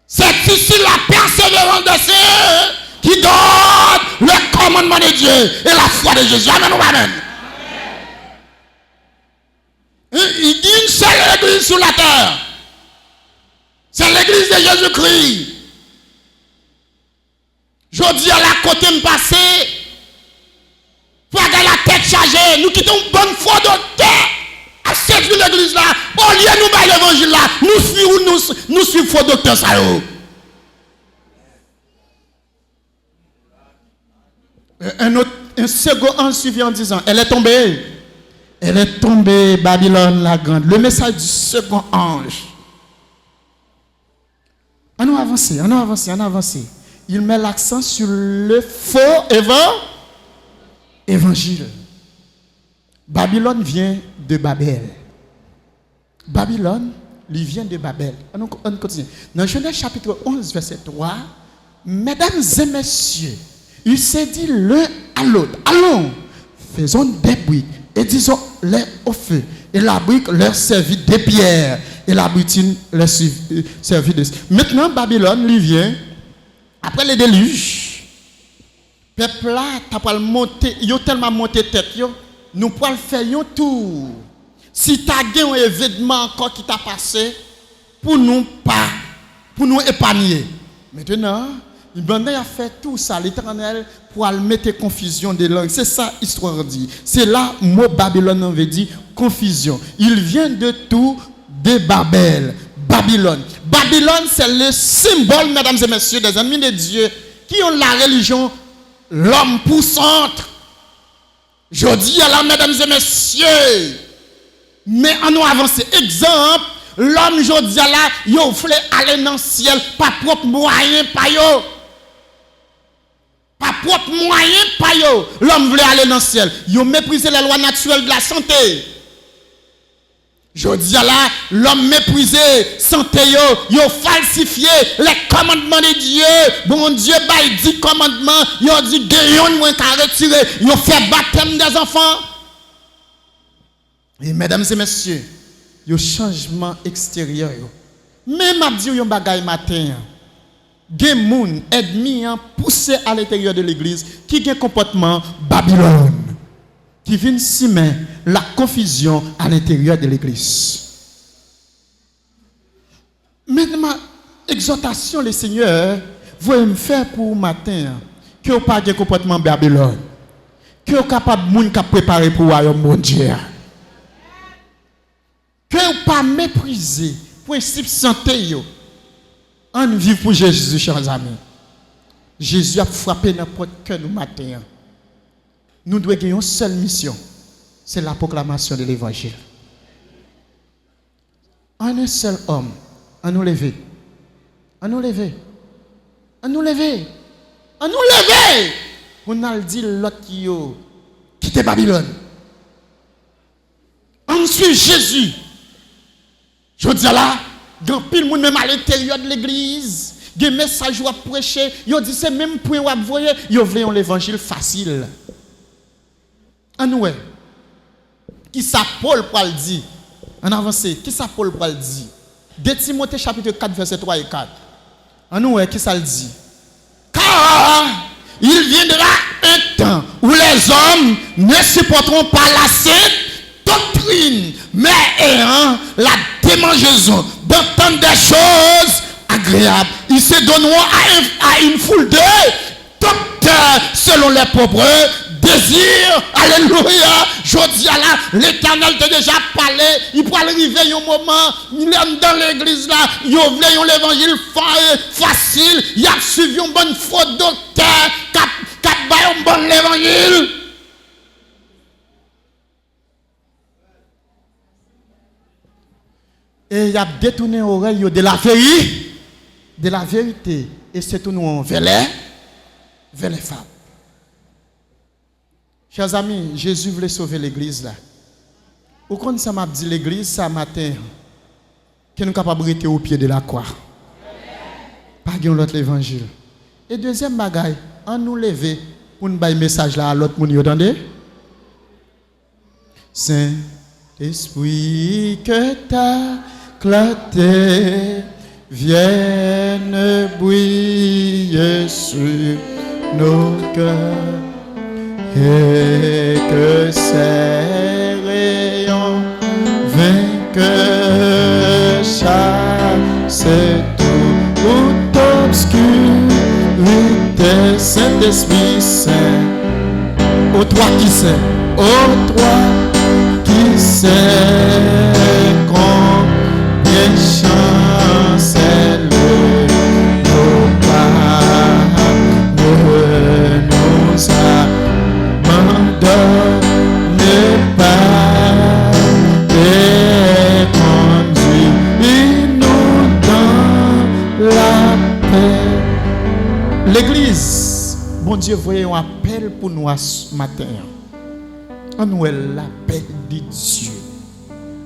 C'est ici la persévérance de ceux qui donnent le commandement de Dieu et la foi de Jésus. Amen ou amen. Il dit une seule église sur la terre. C'est l'église de Jésus-Christ. Je dis à la côté me passer. Pour avoir la tête chargée. Nous quittons une bonne foi docteur. À cette l'église là. Au lieu de nous faire l'évangile là. Nous suivons faux docteur ça. Un second ange suivi en disant, elle est tombée. Elle est tombée, Babylone la grande. Le message du second ange. On a avancé. Il met l'accent sur le faux évangile. Babylone vient de Babel. Babylone, lui vient de Babel. On continue. Dans Genèse chapitre 11, verset 3, mesdames et messieurs, il s'est dit l'un à l'autre, allons, faisons des briques et disons-les au feu. Et la brique leur servit de pierre et la butine leur servit de... Maintenant, Babylone lui vient, après le déluge, peuple là, t'as pas monté, yo tellement monté tête, yo, nous pouvons faire un tour. Si tu as un événement encore qui t'a passé, pour nous épargner. Maintenant, il a fait tout ça, l'Éternel, pour mettre confusion des langues. C'est ça l'histoire dit. C'est là mot Babylone veut dire confusion. Il vient de tout de Babel. Babylone. Babylone, c'est le symbole, mesdames et messieurs, des amis de Dieu qui ont la religion, l'homme pour centre. Je dis à la, mesdames et messieurs, mais en nous avancer. Exemple, l'homme, je dis à la, il voulait aller dans le ciel, pas propre moyen, pas yo. Pas propre moyen, pas yo. L'homme voulait aller dans le ciel. Il méprisé les lois naturelles de la santé. Je dis à la, l'homme méprisé, santé yo falsifié les commandements de Dieu. Bon Dieu, il dit commandement, il dit gayon moins qu'à retirer, il fait baptême des enfants. Et mesdames et messieurs, il y a changement extérieur. Même à dire un bagay matin, des gens ennemis poussés à l'intérieur de l'église qui ont un comportement Babylone, qui viennent simer la confusion à l'intérieur de l'église. Maintenant, exhortation, le Seigneur, vous me faire pour matin que vous pas de comportement Babylone, que vous capable de monde préparer pour le mon Dieu. Que vous pas mépriser principe santé en vivre pour Jésus, chers amis. Jésus a frappé n'importe quel matin. Nous devons gagner une seule mission, c'est la proclamation de l'évangile. En un seul homme, à nous lever. À nous lever. À nous lever. À nous lever. On a dit l'autre qui quitte Babylone. On suit Jésus. Je dis là, grand pile monde même à l'intérieur de l'église, des messages à prêcher, ils dit c'est même point où voyez, ils veulent l'évangile facile. En nous, qui ça Paul pour le dire? En avancé, qui ça Paul pour le dire? 2 Timothée chapitre 4 verset 3 et 4. En nous, qui ça le dit? Car il viendra un temps où les hommes ne supporteront pas la sainte doctrine, mais ayant la démangeaison d'entendre des choses agréables. Ils se donneront à une foule de docteurs selon leurs propres désirs. Alléluia. Je dis à la, l'Éternel t'a déjà parlé. Il pourra arriver un moment, il est dans l'église là, il voulait l'évangile facile, il a suivi un bon faux docteur, qui a un bon l'évangile. Et il a détourné l'oreille de la vérité, et c'est tout nous vers les femmes. Chers amis, Jésus voulait sauver l'église là. Au compte ça m'a dit l'église ce matin que nous sommes capables de rester au pied de la croix. Pas de l'autre évangile. Et deuxième bagaille, on nous lever pour nous bailler message là à l'autre monde, vous entendez? Saint-Esprit que ta clarté vienne briller sur nos cœurs. Et que ces rayons vainqueurs chassent toute obscurité. Saint-Esprit Saint, ô toi qui sais, combien chancelle nos pas nous a. Ne pas conduis-nous dans la paix. L'église, bon Dieu, voyez un appel pour nous ce matin. On nous l'appel de Dieu.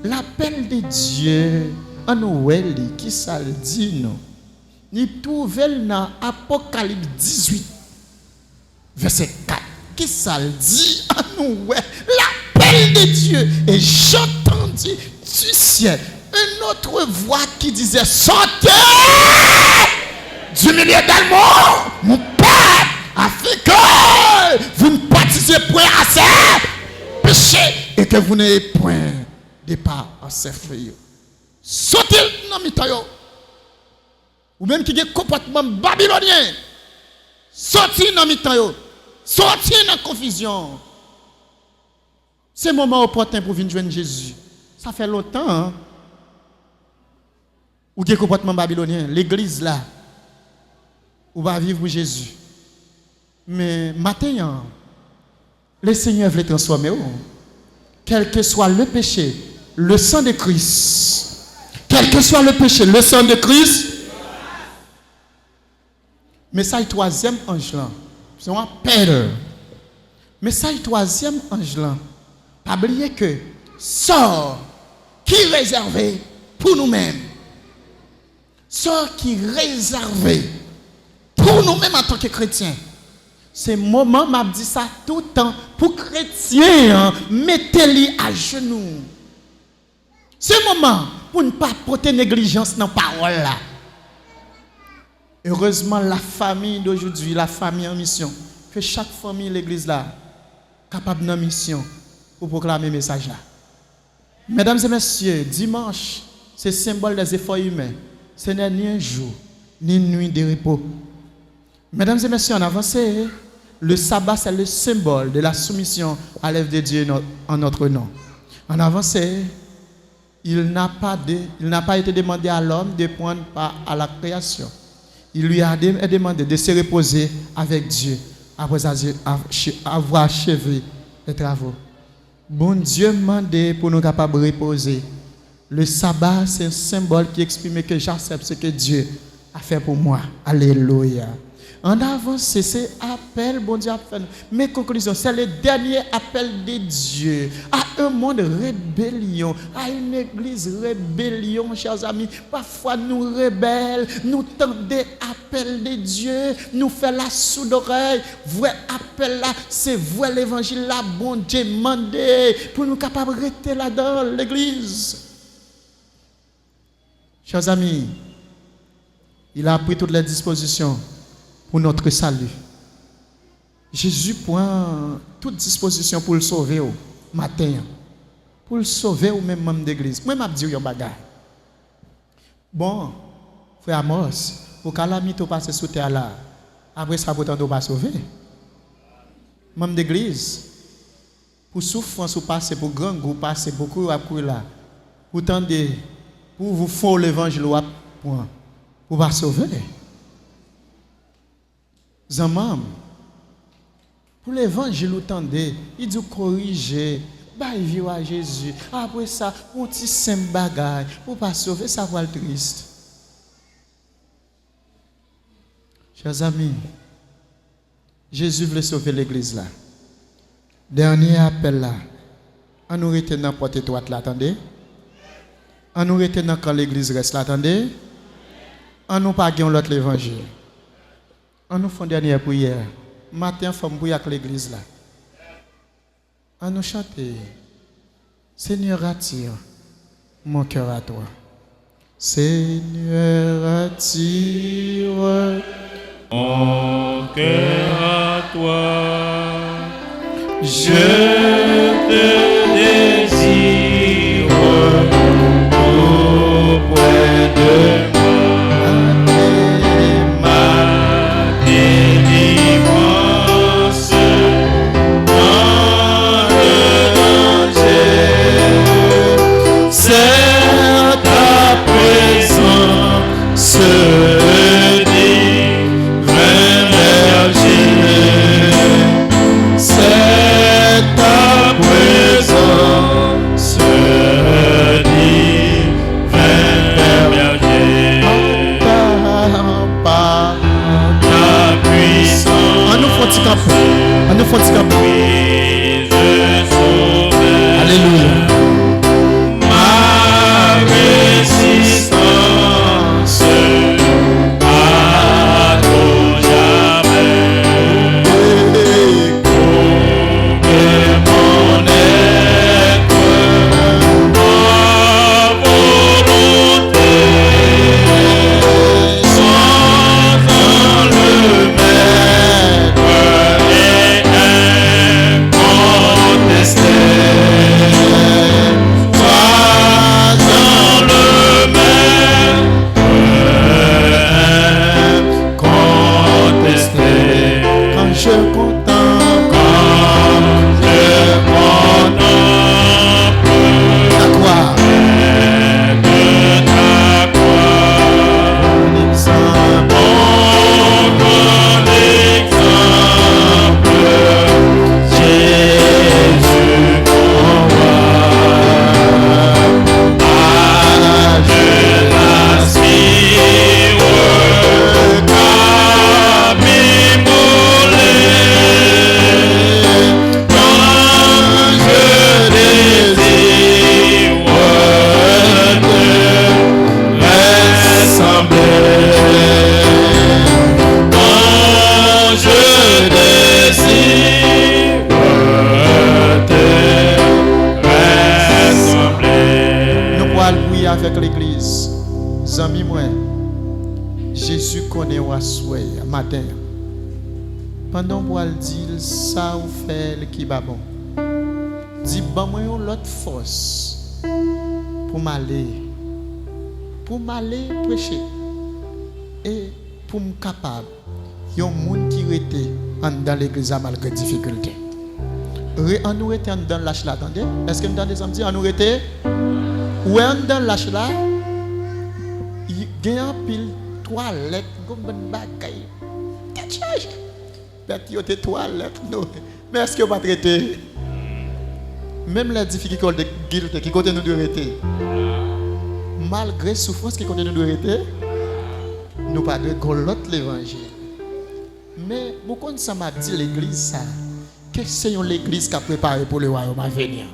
L'appel de Dieu, on nous qui ça le dit non. Nous trouvons dans Apocalypse 18, verset 4. Qui ça le dit à nous, l'appel de Dieu. Et j'entendis du ciel une autre voix qui disait: sortez du milieu d'Allemont, mon père, afin que vous ne participiez point à ces péchés et que vous n'ayez point de part à ces feuilles. Sortez dans le milieu, ou même qui a un comportement babylonien, sortez dans le milieu. Sortir dans la confusion. C'est le moment opportun pour venir joindre Jésus. Ça fait longtemps. Hein? Ou des comportements babyloniens. L'église là. Ou va vivre pour Jésus. Mais maintenant, le Seigneur veut transformer. Quel que soit le péché, le sang de Christ. Quel que soit le péché, le sang de Christ. Mais ça, le troisième ange là. C'est un appel. Mais ça, le troisième ange là, pas oublier que sort qui est réservé pour nous-mêmes. Sort qui est réservé pour nous-mêmes en tant que chrétiens. C'est le moment, m'a dit ça tout le temps, pour chrétiens, hein, mettez-les à genoux. C'est le moment pour ne pas porter négligence dans la parole là. Heureusement, la famille d'aujourd'hui, la famille en mission, que chaque famille l'église là, capable de mission pour proclamer le message là. Mesdames et messieurs, dimanche, c'est symbole des efforts humains. Ce n'est ni un jour, ni une nuit de repos. Mesdames et messieurs, on avance. Le sabbat, c'est le symbole de la soumission à l'œuvre de Dieu en notre nom. En avance, il n'a pas été demandé à l'homme de prendre part à la création. Il lui a demandé de se reposer avec Dieu après avoir achevé les travaux. Bon Dieu m'a demandé pour nous capables de reposer. Le sabbat, c'est un symbole qui exprime que j'accepte ce que Dieu a fait pour moi. Alléluia. En avance, c'est appel, bon Dieu a fait. Mes conclusions, c'est le dernier appel de Dieu à un monde rébellion, à une église rébellion, chers amis. Parfois, nous rebelles, nous tentons appel de Dieu, nous faisons la sourde oreille. Vrai appel là, c'est vrai l'évangile là, bon Dieu mandé pour nous capables de rester là dans l'église. Chers amis, il a pris toutes les dispositions pour notre salut. Jésus prend toute disposition pour le sauver au matin, pour le sauver ou même membre d'église. Moi, je dis un bagage. Bon, frère Amos, pour calamité passer sous terre là, après ça, vous ne pas sauver. Membre d'église, pour souffrance ou passer, pour grand groupe passer, beaucoup à courir là, pour tendre, pour vous faire l'évangile pour pas sauver. Zamam, pour l'évangile, vous tendez, il dit corriger, il à Jésus. Après ça, on petit simple bagage pour pas sauver, ça va être triste. Chers amis, Jésus voulait sauver l'église là. Dernier appel là. On nous reste dans la porte étroite là, attendez. On nous reste dans quand l'église reste là, attendez. On nous pas gagner l'autre l'évangile. On nous fait une dernière prière. Matin, femme bouille avec l'église là. On nous chanter. Seigneur, attire mon cœur à toi. Seigneur, attire
mon cœur à toi.
Je te désire auprès de moi, ma délivrance dans le danger. C'est ta présence divine berger. C'est ta présence divine berger. Ta puissance.
On nous faut
Alléluia. Ma résistance à ton jamais. Que mon être, ma volonté soit dans le maître et incontesté. Soit dans le maître incontesté.
quand je contemple ta croix,
de ta croix, bon exemple, Jésus, mon roi, je l'aspire qu'à m'immoler quand je désire te ressembler. Quand je désire te ressembler.
nous pourrons prier avec l'église. Zami moi, Jésus connaît ou souhait matin. Pendant qu'on dire ça ou faire qui va bon. Dis bon moi l'autre force pour m'aller prêcher et pour me capable y a un monde qui était dans l'église malgré difficulté. On nous était dans lâche là, attendez. Est-ce que nous entendez ça me dire on nous était ouais dans lâche là. Il y a un pile toilette comme une bagaille. Peut-être y a des toilettes non. Mais est-ce que vous pas traiter même la difficulté qui côté nous de arrêter. Malgré souffrance qui côté nous de arrêter, nous pas de l'autre l'évangile. Mais beaucoup de ça m'a dit l'église ça que c'est l'église qui a préparé pour le royaume à venir.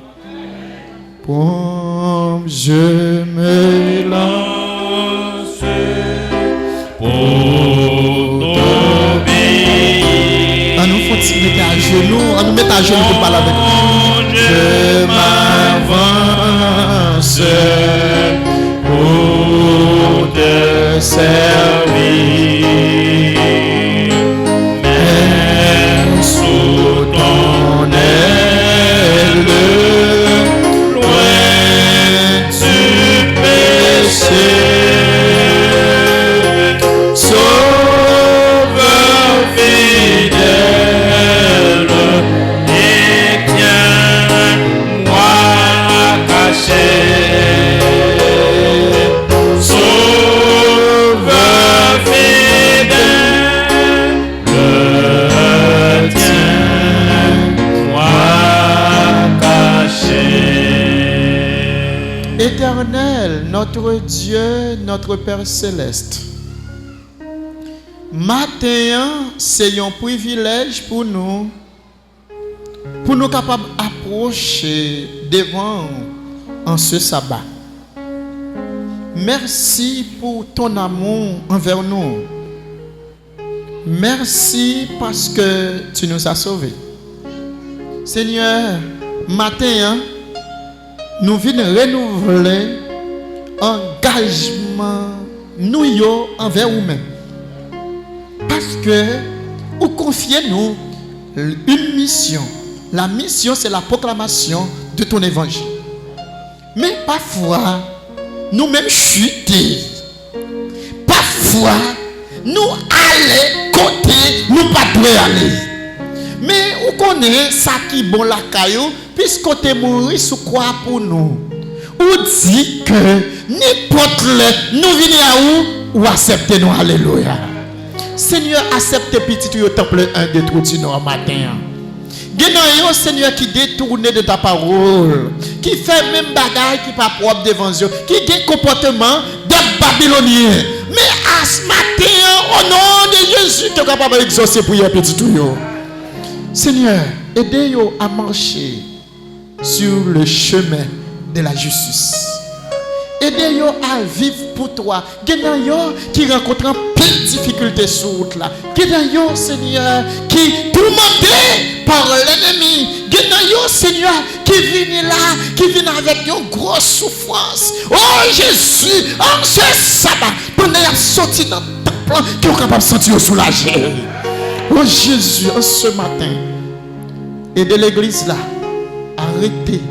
Pour je me lance
Pour t'obéir.
on nous faut se mettre à genoux, on nous met à genoux pour parler avec nous.
Je m'avance pour te servir. Sous ton aile, loin
Notre Dieu, notre Père céleste, matin, c'est un privilège pour nous capables d'approcher devant en ce sabbat. Merci pour ton amour envers nous. Merci parce que tu nous as sauvés. Seigneur, matin, nous venons renouveler engagement nous envers vous-même. Parce que vous confiez nous une mission. La mission, c'est la proclamation de ton évangile. Mais parfois, nous-mêmes chuter. Parfois, nous aller côté, nous pas devons aller. Mais vous connaissez ça qui est bon la caillou, puisque tu es mort sous quoi pour nous. Ou dit que n'importe le, nous venons à où ou acceptez nous, alléluia. Seigneur, acceptez petit au temple 1 de Troutino matin. Genan Seigneur qui détourne de ta parole, qui fait même bagaille qui pas propre devant Dieu, qui a un comportement de Babylonien. Mais à ce matin, au nom de Jésus, tu es capable d'exaucer pour y petit tout. Seigneur, aidez-nous à marcher sur le chemin de la justice. Aidez-nous à vivre pour toi. Genan qui rencontre plein de difficultés sur route là. Genan Seigneur qui tourmenté par l'ennemi. Genan Seigneur qui vient là, qui vient avec une grosse souffrance. Oh Jésus, en ce sabbat, pendant qu'il sorti dans le temple, qui est capable de sentir soulagé. Oh Jésus, en ce matin, aidez l'église là, arrêtez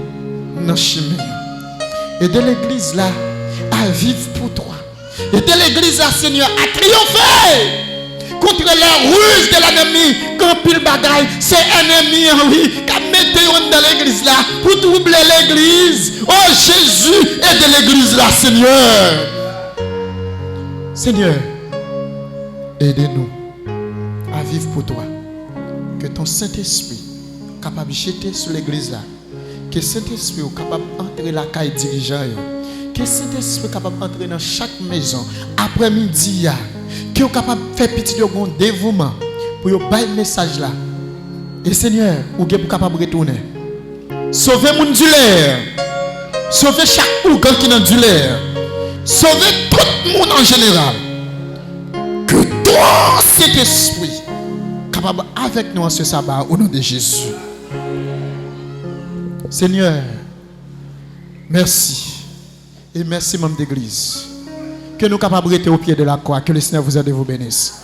nos chemins. Aidez l'église là à vivre pour toi. Aidez l'église là, Seigneur, à triompher contre les ruses de l'ennemi. Quand pile bagaille, c'est ennemi en lui qui a mis dans l'église là pour troubler l'église. Oh Jésus, aidez l'église là, Seigneur. Seigneur, aidez-nous à vivre pour toi. Que ton Saint-Esprit capable de jeter sur l'église là. Que Saint-Esprit est capable d'entrer la caille dirigeant. Que Saint-Esprit est capable d'entrer dans chaque maison. Après-midi, qui est capable de faire petit dévouement pour vous bailler le message là. Et Seigneur, vous êtes capable de retourner. Sauvez mon dulaire. Sauvez chaque organe qui est dans le dulaire. Sauvez tout le monde en général. Que toi, cet esprit, capable avec nous en ce sabbat au nom de Jésus. Seigneur, merci. Et merci, membre d'église. Que nous capables de rester au pied de la croix. Que le Seigneur vous aide et vous bénisse.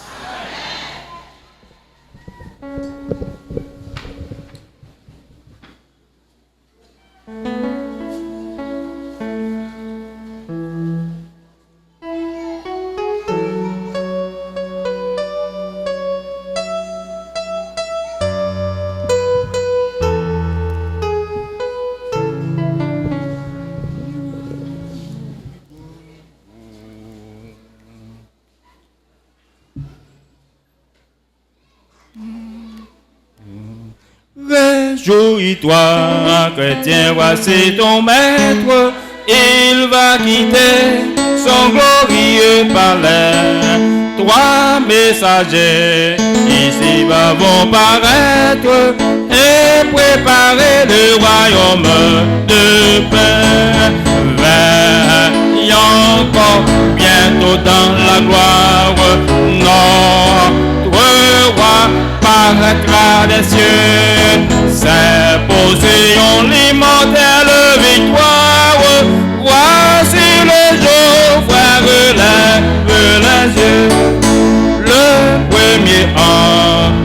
Réjouis-toi, chrétien, voici ton maître, il va quitter son glorieux palais. Trois messagers ici-bas vont paraître et préparer le royaume de paix. Veille encore bientôt dans la gloire, notre roi paraîtra des cieux. C'est possession l'immortelle victoire. Voici le jour, frère, lève les yeux. Le premier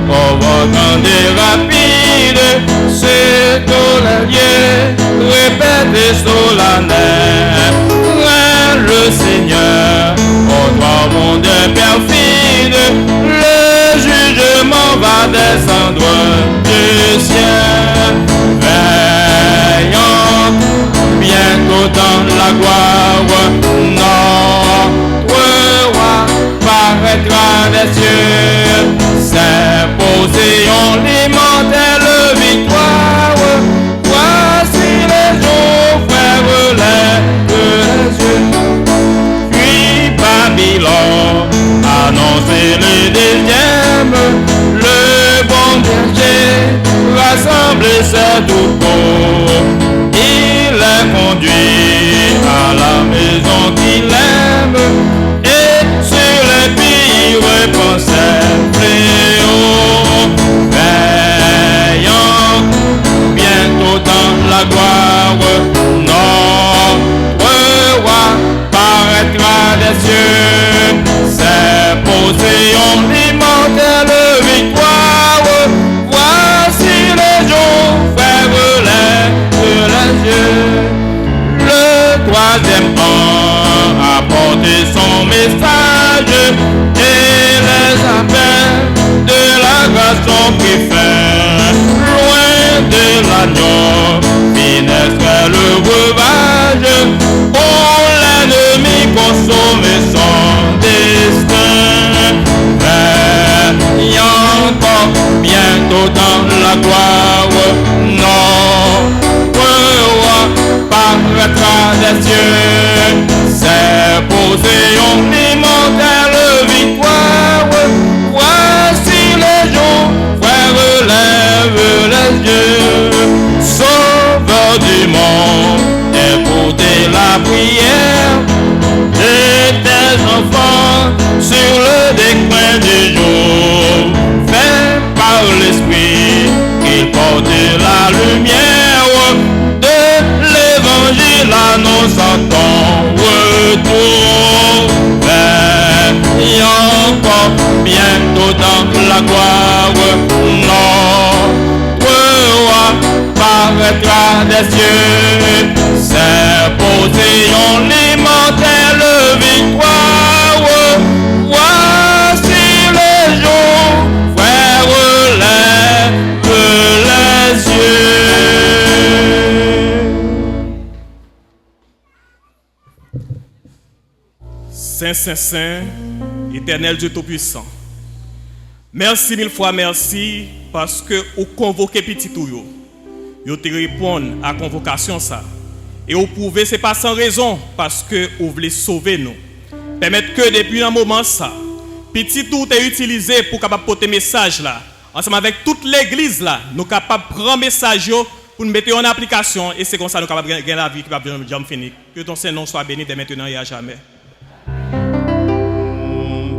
convoquant des rapides, c'est au l'allié, répète solennel. Le Seigneur, au droit monde perfide, le jugement va descendre du ciel. Veillons bientôt dans la gloire, notre roi paraîtra des cieux. C'est possession l'immortelle victoire. Voici les jours, frères, lève les yeux. et c'est tout beau. Il est conduit à la maison qu'il aime, et sur les pays répand ses fléaux. Veillant bientôt dans la gloire, notre roi paraîtra des cieux. C'est posé en l'immortelle victoire. Voici les jours, frères, les yeux. Le troisième an a porté son message, et les appels de la grâce sont pris fin. Loin de l'agneau, finestre le breuvage, pour l'ennemi consommer son destin. Mais encore bientôt dans la gloire, notre roi paraîtra des cieux. C'est posé en immortelle victoire. Voici les jours, frères, lève les yeux. Sauveur du monde, écoutez la prière de tes enfants sur le déclin du jour. Fait par l'Esprit qu'il porte la lumière de l'évangile annonçant ton retour. Et encore bientôt dans la gloire, notre roi paraîtra des cieux. C'est posé en l'immortelle victoire. Voici les jours, frères, lève les yeux.
Saint, Saint, Saint, éternel Dieu Tout-Puissant. Merci mille fois, merci, parce que vous convoquez petit tout, vous te répondez à la convocation ça. Et vous prouvez ce n'est pas sans raison, parce que vous voulez sauver nous. Permettre que depuis un moment ça, petit tout est utilisé pour capable porter message là. Ensemble avec toute l'église là, nous sommes capables de prendre message pour nous mettre en application, et c'est comme ça que nous sommes capables de gagner la vie qui va bien finir. Que ton Saint-Nom soit béni dès maintenant et à jamais.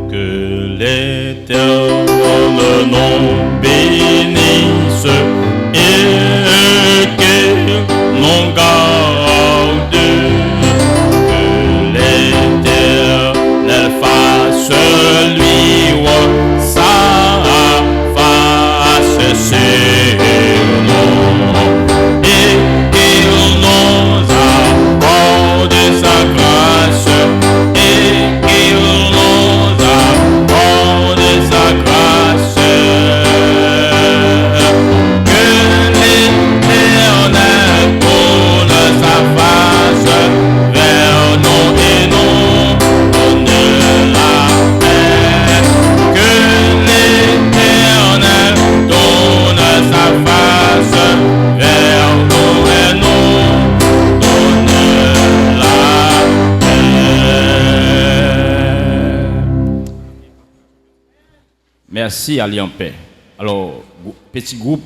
Que l'Éternel nom bénisse et qu'il nous garde. Que l'Éternel fasse luire sa face sur nous et qu'il nous accorde sa grâce et qu'il nous accorde sa grâce. Que l'Éternel tourne sa face vers nous et nous donne la paix. Que l'Éternel tourne sa face vers nous et nous donne la paix. Merci, allez en paix. Alors, petit groupe.